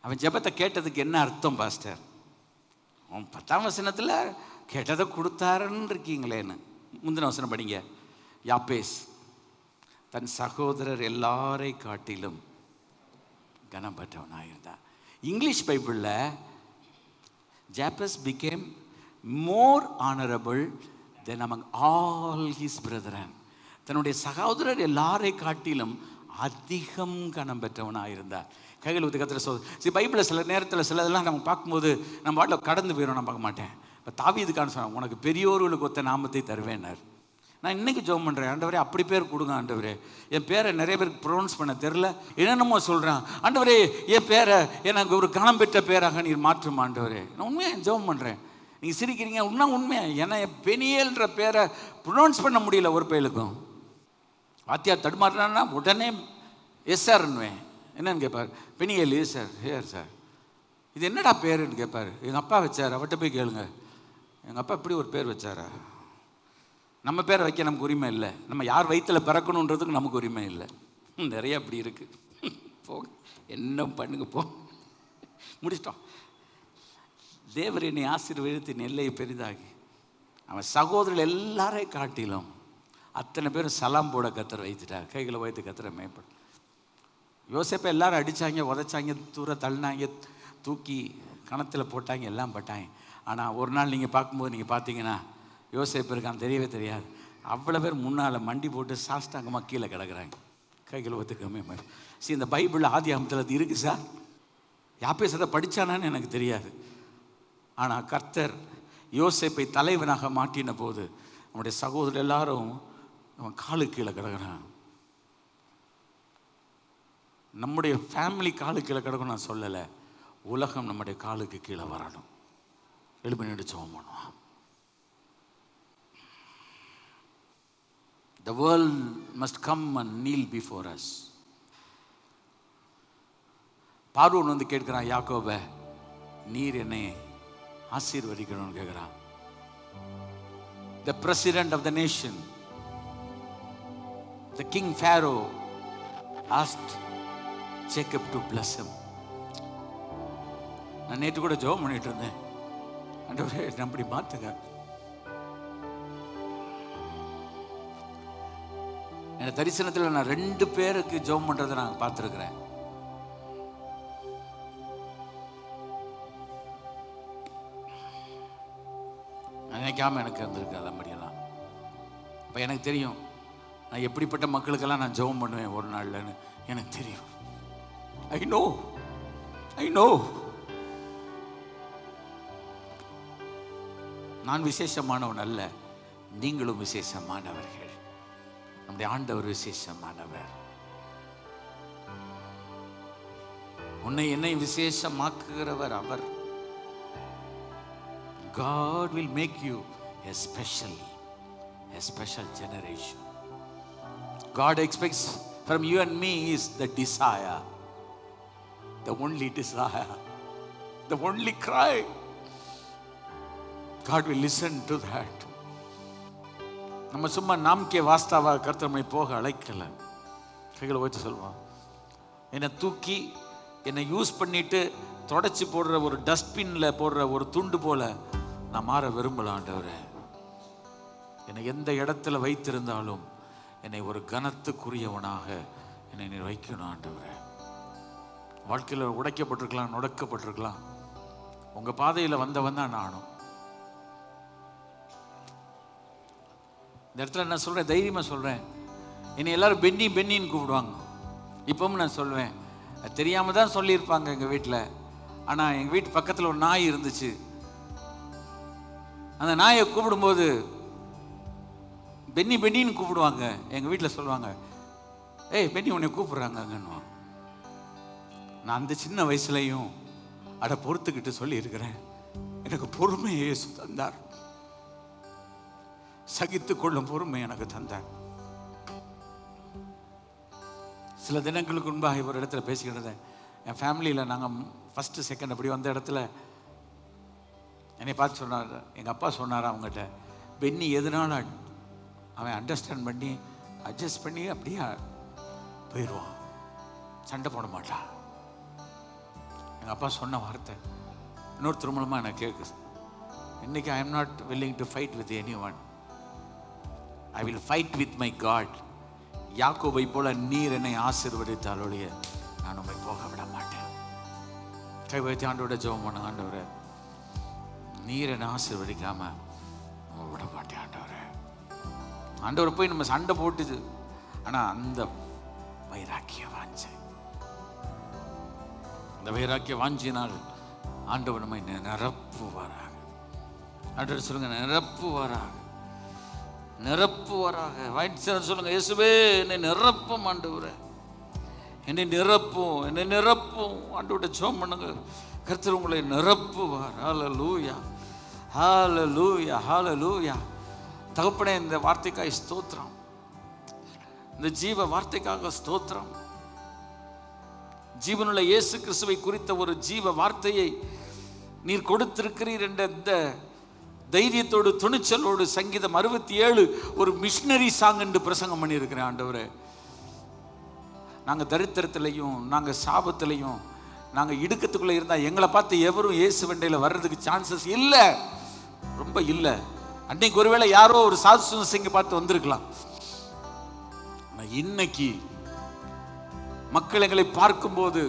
அவன் ஜெபத்தை கேட்டதுக்கு என்ன அர்த்தம் பாஸ்டர்? அவன் 10ஆம் வசனத்தில் கேட்டதை கொடுத்தாருன்னு இருக்கீங்களேன்னு. முந்தின வசனம் படிங்க. யாப்பேஸ் தன் சகோதரர் எல்லாரை காட்டிலும் கனம் பெற்றவனாக இருந்தான். இங்கிலீஷ் பைபிளில் Japheth became more honorable than among all his brethren. தன்னுடைய சகோதரர் எல்லாரை காட்டிலும் அதிகம் கனம் பெற்றவனாக இருந்தார். கைகள் ஊற்றி கத்திர சரி, பைபிளில் சில நேரத்தில் சிலதெல்லாம் நம்ம பார்க்கும்போது நம்ம வாட்டில் கடந்து போயிடும். நான் பார்க்க மாட்டேன். இப்போ தாவீதுக்கான சொன்னான், உனக்கு பெரியோர்களுக்கு ஒத்த நாமத்தை தருவேன்னார். நான் இன்றைக்கி ஜெபம் பண்ணுறேன், ஆண்டவரே அப்படி பேர் கொடுங்க ஆண்டவரே. என் பேரை நிறைய பேருக்கு ப்ரொனவுன்ஸ் பண்ண தெரில, என்னென்னமோ சொல்கிறான். ஆண்டவரே என் பேரை எனக்கு ஒரு கணம் பெற்ற பேராக நீர் மாற்றும் ஆண்டவரே. நான் உண்மையாக ஜெபம் பண்ணுறேன். நீங்கள் சிரிக்கிறீங்க, இன்னும் உண்மையாக ஏன்னா என் பெனியல்ன்ற பேரை ப்ரொனவுன்ஸ் பண்ண முடியல ஒரு பேருக்கும். வாத்தியார் தடுமாறுறான்னா உடனே எஸ் சார்ன்னுவேன். என்னன்னு கேட்பார், பெனியல் சார், ஹேர் சார். இது என்னடா பேருன்னு கேட்பாரு. எங்கள் அப்பா வச்சார், அவர்கிட்ட போய் கேளுங்க. எங்கள் அப்பா இப்படி ஒரு பேர் வச்சாரா? நம்ம பேரை வைக்க நமக்கு உரிமை இல்லை. நம்ம யார் வயிற்றில் பிறக்கணுன்றதுக்கு நமக்கு உரிமை இல்லை. நிறைய அப்படி இருக்குது. போங்க, என்ன பண்ணுங்க, போ, முடிச்சிட்டோம். தேவர் என்னை ஆசீர்வதித்து எல்லையை பெரிதாகி அவன் சகோதரர்கள் எல்லாரையும் காட்டிலும் அத்தனை பேரும் சலாம் போட கத்தரை வைத்துட்டார். கைகளை வைத்து கத்தரை மேம்படும். யோசேப்பை எல்லாரும் அடித்தாங்க, உதைச்சாங்க, தூர தள்ளினாங்க, தூக்கி கணத்தில் போட்டாங்க, எல்லாம் பட்டாங்க. ஆனால் ஒரு நாள் நீங்கள் பார்க்கும்போது நீங்கள் பார்த்தீங்கன்னா யோசேப்பு இருக்கான்னு தெரியவே தெரியாது. அவ்வளோ பேர் முன்னால் மண்டி போட்டு சாஷ்டாங்கமாக கீழே கிடக்குறாங்க. கைகளை ஒத்துக்கமே மாதிரி. சரி, இந்த பைபிளில் ஆதி ஆகமத்தில் அது இருக்குது சார். யாப்பேசத்தை படித்தானான்னு எனக்கு தெரியாது. ஆனால் கர்த்தர் யோசேப்பை தலைவனாக மாட்டின போது நம்முடைய சகோதரர் எல்லாரும் அவன் காலு கீழே கிடக்குறான். நம்முடைய ஃபேமிலி காலு கீழே கிடக்கும் நான் சொல்லலை. உலகம் நம்முடைய காலுக்கு கீழே வரணும். எழுப்பி நினைச்சோம் பண்ணுவான். The world must come and kneel before us. பார்வோன் வந்து கேட்கிறான், யாக்கோபை நீர் என்னை ஆசீர்வதிக்கணும்னு கேட்கிறான். The president of the nation, the king Pharaoh asked Jacob to bless him. நான் நேற்று கூட ஜெபம் பண்ணிட்டு இருந்தேன், ஆண்டவரே அப்படி மாத்துங்க. என் தரிசனத்தில் நான் 2 பேருக்கு ஜெபம் பண்றதை நான் பார்த்துருக்கிறேன். நினைக்காம எனக்கு வந்திருக்கு அதம்படியெல்லாம். இப்போ எனக்கு தெரியும் நான் எப்படிப்பட்ட மக்களுக்கெல்லாம் நான் ஜெபம் பண்ணுவேன் ஒரு நாள்லன்னு எனக்கு தெரியும். ஐ நோ நான் விசேஷமானவன் அல்ல, நீங்களும் விசேஷமானவர்கள். நம்முடைய ஆண்டவர் விசேஷமானவர். உன்னை என்னை விசேஷமாக்குகிறவர் அவர். God will make you a special generation. God expects from you and me is the desire, the only desire, the only cry. God will listen to that. நம்ம சும்மா நாம்கே வாஸ்தாவா கர்த்தரை போக அழைக்கல. கைகளை வச்சு சொல்லுவான், என்னை தூக்கி என்னை யூஸ் பண்ணிட்டு தொடச்சி போடுற ஒரு டஸ்ட்பின்ல போடுற ஒரு துண்டு போல நான் மாற விரும்பல. ஆண்டவரே என்னை எந்த இடத்துல வைத்திருந்தாலும் என்னை ஒரு கனத்துக்குரியவனாக என்னை நீ வைக்கணும். ஆண்டவரே வாழ்க்கையில் உடைக்கப்பட்டிருக்கலாம், நொடக்கப்பட்டிருக்கலாம், உங்க பாதையில் வந்தவன் தான் நானும். இந்த இடத்துல நான் சொல்றேன், தைரியமா சொல்றேன், என்னை எல்லாரும் பென்னின்னு கூப்பிடுவாங்க. இப்பவும் நான் சொல்வேன், தெரியாம தான் சொல்லியிருப்பாங்க எங்க வீட்டில். ஆனா எங்க வீட்டு பக்கத்தில் ஒரு நாய் இருந்துச்சு. அந்த நாயை கூப்பிடும்போது பென்னின்னு கூப்பிடுவாங்க. எங்க வீட்டில் சொல்லுவாங்க, ஏய் பென்னி உன்னை கூப்பிடுறாங்கன்னு. நான் அந்த சின்ன வயசுலையும் அட பொறுத்துக்கிட்டு சொல்லி இருக்கிறேன். எனக்கு பொறுமையை இயேசு தந்தார், சகித்து கொள்ளும் பொறுமை எனக்கு தந்தார். சில தினங்களுக்கு முன்பாக ஒரு இடத்துல பேசிக்கிட்டு என் ஃபேமிலியில் நாங்கள் ஃபஸ்ட்டு செகண்ட் அப்படி வந்த இடத்துல என்னை பார்த்து சொன்னார், எங்கள் அப்பா சொன்னார் அவங்ககிட்ட, பென்னி எதனால அவன் அண்டர்ஸ்டாண்ட் பண்ணி அட்ஜஸ்ட் பண்ணி அப்படியே போயிடுவான், சண்டை போட மாட்டான். எங்கள் அப்பா சொன்ன வார்த்தை இன்னொரு திருமணமாக எனக்கு கேட்குது. இன்னைக்கு I am not willing to fight with anyone, I will fight with my God. யாக்கோபை போல நீர் என்னை ஆசீர்வதித்தாலொழிய நான் உண்மை போக விட மாட்டேன். கை வைத்து ஆண்டோட ஜெபம் பண்ண, ஆண்டவரே நீர் என்னை ஆசீர்வதிக்காம விட மாட்டேன். ஆண்டவரை போய் நம்ம சண்டை போட்டுது. ஆனால் அந்த வைராக்கிய வாஞ்சை, அந்த வைராக்கிய வாஞ்சினால் ஆண்டவர் நம்மை நிரப்புவாராக. ஆண்டவர் சொல்லுங்க, நிரப்புவாராக, நிரப்புவாராக. வாய்ட்டு சொல்லுங்க, இயேசுவே என்னை நிரப்பும் ஆண்டவரே, என்னை நிரப்பும், என்னை நிரப்பும். ஆண்டவர்கிட்ட ஜெபம் பண்ணுங்க, கர்த்தர் உங்களை நிரப்புவார். ஹல்லேலூயா, ஹல்லேலூயா, ஹல்லேலூயா. தகப்பனே, இந்த வார்த்தைக்காய் ஸ்தோத்திரம், இந்த ஜீவ வார்த்தைக்காக ஸ்தோத்திரம். ஜீவனுள்ள இயேசு கிறிஸ்துவை குறித்த ஒரு ஜீவ வார்த்தையை நீர் கொடுத்திருக்கிறீர் என்ற இந்த தைரியத்தோடு துணிச்சலோடு சங்கீதம் 67 ஒரு மிஷனரி சாங் என்று பிரசங்கம் பண்ணியிருக்கிறேன். ஆண்டவரே, நாங்கள் தரித்திரத்திலையும் நாங்கள் சாபத்திலையும் நாங்கள் இடுக்கத்துக்குள்ளே இருந்தால் எங்களை பார்த்து எவரும் இயேசு வண்டையில் வர்றதுக்கு சான்சஸ் இல்லை, ரொம்ப இல்லை. அன்னைக்கு ஒருவேளை யாரோ ஒரு சாது சுந்தர் பார்த்து வந்திருக்கலாம். இன்னைக்கு மக்கள் எங்களை பார்க்கும்போது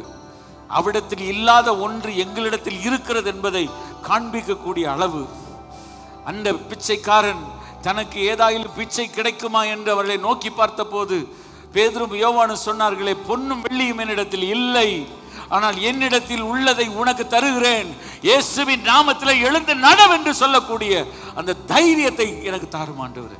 அவ்விடத்தில் இல்லாத ஒன்று எங்களிடத்தில் இருக்கிறது என்பதை காண்பிக்கக்கூடிய அளவு அந்த பிச்சைக்காரன் தனக்கு ஏதாயிலும் பிச்சை கிடைக்குமா என்று அவர்களை நோக்கி பார்த்த போது பேதுரும் யோவானும் சொன்னார்களே, பொன்னும் வெள்ளியும் என்னிடத்தில் இல்லை, ஆனால் என்னிடத்தில் உள்ளதை உனக்கு தருகிறேன், இயேசுவின் நாமத்தில் எழுந்து நடவென்று சொல்லக்கூடிய அந்த தைரியத்தை எனக்கு தாரும் ஆண்டவரே.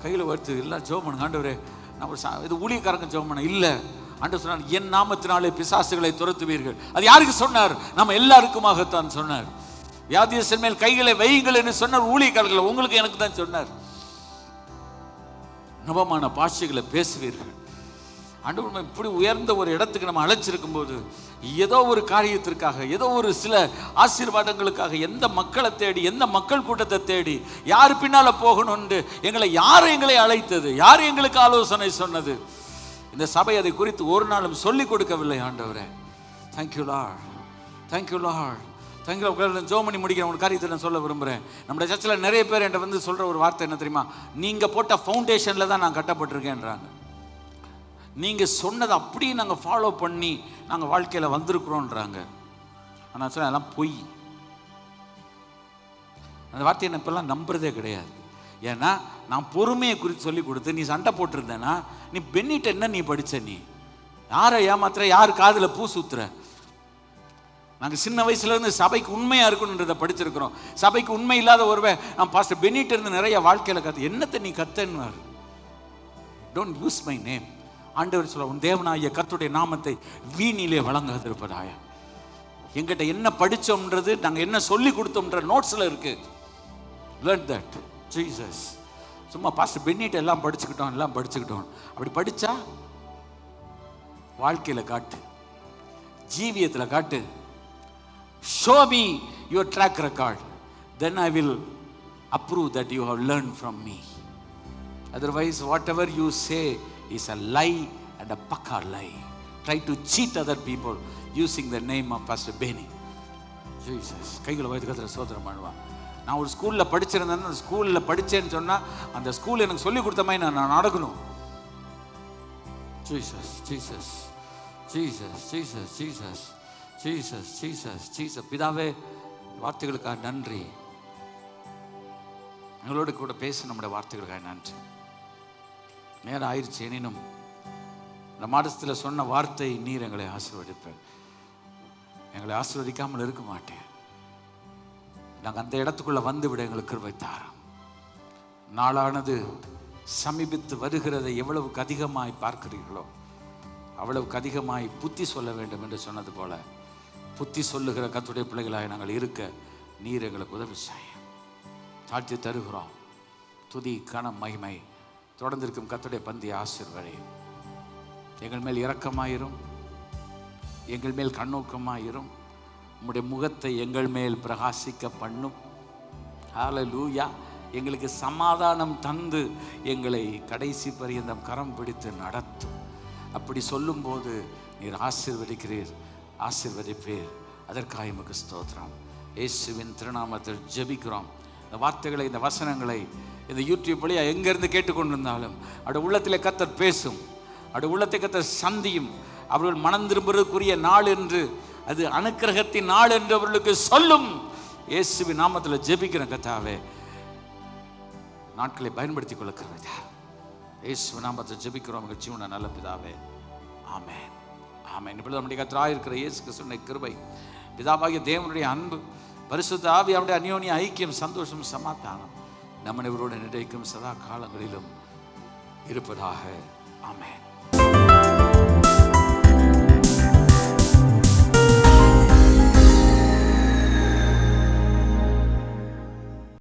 கையில் வருத்து எல்லாம் ஜெபம் பண்ணுங்க. ஆண்டவரே, நான் இது ஊழியக்காரங்க ஜெபம் பண்ண இல்லை. ஆண்டவர் சொன்னார், என் நாமத்தினாலே பிசாசுகளை துரத்துவீர்கள். அது யாருக்கு சொன்னார்? நம்ம எல்லாருக்குமாகத்தான் சொன்னார். வியாதியஸ்தர் மேல் கைகளை வையுங்கள் என்று சொன்னார். ஊழியக்காரர்கள் உங்களுக்கு எனக்கு தான் சொன்னார். நவமான பாஷைகளை பேசுவீர்கள். ஆண்டவர் இப்படி உயர்ந்த ஒரு இடத்துக்கு நம்ம அழைச்சிருக்கும் போது ஏதோ ஒரு காரியத்திற்காக, ஏதோ ஒரு சில ஆசீர்வாதங்களுக்காக எந்த மக்களை தேடி, எந்த மக்கள் கூட்டத்தை தேடி, யார் பின்னால போகணும்னு எங்களை அழைத்தது, யார் எங்களுக்கு ஆலோசனை சொன்னது? இந்த சபை அதை குறித்து ஒரு நாளும் சொல்லிக் கொடுக்கவில்லை. ஆண்டவரே, thank you Lord, thank you Lord, thank you. ஜோம் பண்ணி முடிக்கிறேன். ஒரு காரியத்தை நான் சொல்ல விரும்புகிறேன். நம்முடைய சர்ச்சில் நிறைய பேர் என்கிட்ட வந்து சொல்கிற ஒரு வார்த்தை என்ன தெரியுமா? நீங்கள் போட்ட ஃபவுண்டேஷனில் தான் நான் கட்டப்பட்டிருக்கேன்றாங்க. நீங்கள் சொன்னதை அப்படியே நாங்கள் ஃபாலோ பண்ணி நாங்கள் வாழ்க்கையில் வந்திருக்கிறோன்றாங்க. ஆனால் சொன்ன அதெல்லாம் பொய். அந்த வார்த்தையை நான் இப்பெல்லாம் நம்புறதே கிடையாது. ஏன்னா நான் பொறுமையை குறித்து சொல்லி கொடுத்து நீ சண்டை போட்டிருந்தேன்னா, நீ பெண்ணிட்ட என்ன நீ படித்த? நீ யாரை ஏமாத்துற? யார் காதில் பூ சுத்துற? நாங்கள் சின்ன வயசுலேருந்து சபைக்கு உண்மையாக இருக்கணுன்றதை படிச்சிருக்கிறோம். சபைக்கு உண்மை இல்லாத ஒருவன் நான் பாஸ்டர் பென்னிட்ட இருந்து நிறைய வாழ்க்கையில் கற்று என்னத்தை நீ கத்தன்னு. Don't use my name. ஆண்டவர் சொல்ல, உன் தேவனாகிய கர்த்தருடைய நாமத்தை வீணிலே வழங்காதிருப்பதாய. எங்கிட்ட என்ன படித்தோம்ன்றது, நாங்கள் என்ன சொல்லி கொடுத்தோம்ன்ற நோட்ஸில் இருக்கு. learn that Jesus. சும்மா பாஸ்டர் பென்னிட்ட எல்லாம் படிச்சுக்கிட்டோம். அப்படி படித்தா வாழ்க்கையில் காட்டு, ஜீவியத்தில் காட்டு. show me your track record, then I will approve that you have learned from me. Otherwise whatever you say is a lie and a pakka lie. Try to cheat other people using the name of Pastor Benny. Jesus. கைகளை வைத்து கர்த்தரை ஸ்தோத்திரம் பண்ணுவா. நான் ஒரு ஸ்கூலில் படிச்சிருந்தேன். அந்த ஸ்கூலில் படித்தேன்னு சொன்னால் அந்த ஸ்கூல் எனக்கு சொல்லி கொடுத்த மாதிரி நான் நடக்கணும். Jesus Jesus Jesus Jesus Jesus Jesus Jesus Jesus. பிதாவே, வார்த்தைகளுக்காக நன்றி. எங்களோடு கூட பேச நம்முடைய வார்த்தைகளுக்காக நன்றி. நேரம் ஆயிடுச்சு. எனினும் இந்த மாதத்தில் சொன்ன வார்த்தை, நீர் எங்களை ஆசீர்வதிப்பேன். எங்களை ஆசீர்வதிக்காமல் இருக்க மாட்டேன். நாங்கள் அந்த இடத்துக்குள்ளே வந்து விட எங்களுக்கு கிருபை தாரும். நாளானது சமீபித்து வருகிறதை எவ்வளவுக்கு அதிகமாய் பார்க்கிறீர்களோ அவ்வளவுக்கு அதிகமாய் புத்தி சொல்ல வேண்டும் என்று சொன்னது போல புத்தி சொல்லுகிற கர்த்தருடைய பிள்ளைகளாய் நாங்கள் இருக்க நீர் எங்களுக்கு உதவி செய்யும். தாழ்த்தி தருகிறோம். துதி, கனம், மகிமை தொடர்ந்திருக்கும் கர்த்தருடைய பந்தியை ஆசீர்வதியும். எங்கள் மேல் இரக்கமாயிரும், எங்கள் மேல் கண்ணோக்கமாயிரும். உம்முடைய முகத்தை எங்கள் மேல் பிரகாசிக்க பண்ணும். ஹல்லேலூயா. எங்களுக்கு சமாதானம் தந்து எங்களை கடைசி பரியந்தம் கரம் பிடித்து நடத்தும். அப்படி சொல்லும்போது நீர் ஆசீர்வதிக்கிறீர், ஆசீர்வதிப்பீர். அதற்காக உமக்கு ஸ்தோத்திரம். இயேசுவின் திருநாமத்தில் ஜெபிக்கிறோம். இந்த வார்த்தைகளை, இந்த வசனங்களை இந்த யூடியூப் வழியாக எங்கேருந்து கேட்டுக்கொண்டிருந்தாலும் அவருடைய உள்ளத்தில் கர்த்தர் பேசும், அவருடைய உள்ளத்தை கர்த்தர் சந்தியும். அவர்கள் மனம் திரும்புவதற்குரிய நாள் என்று, அது அனுக்கிரகத்தின் நாள் என்று அவர்களுக்கு சொல்லும். இயேசுவின் நாமத்தில் ஜெபிக்கிற கர்த்தாவே, நாட்களை பயன்படுத்திக் கொள்ளுகிறதா இயேசுவின் நாமத்தில் ஜெபிக்கிறோம். எங்கள் ஜீவன நல்ல பிதாவே, ஆமென் ஆமென். இப்பொழுது நம்முடைய கர்த்தராக இருக்கிற இயேசு கிறிஸ்துவின் கிருபை, பிதாவாகிய தேவனுடைய அன்பு, பரிசுத்த ஆவியாருடைய அந்யோன்ய ஐக்கியம், சந்தோஷம், சமாதானம் நம்ம இவரோடு நினைக்கும் சதா காலங்களிலும் இருப்பதாக. ஆமென்.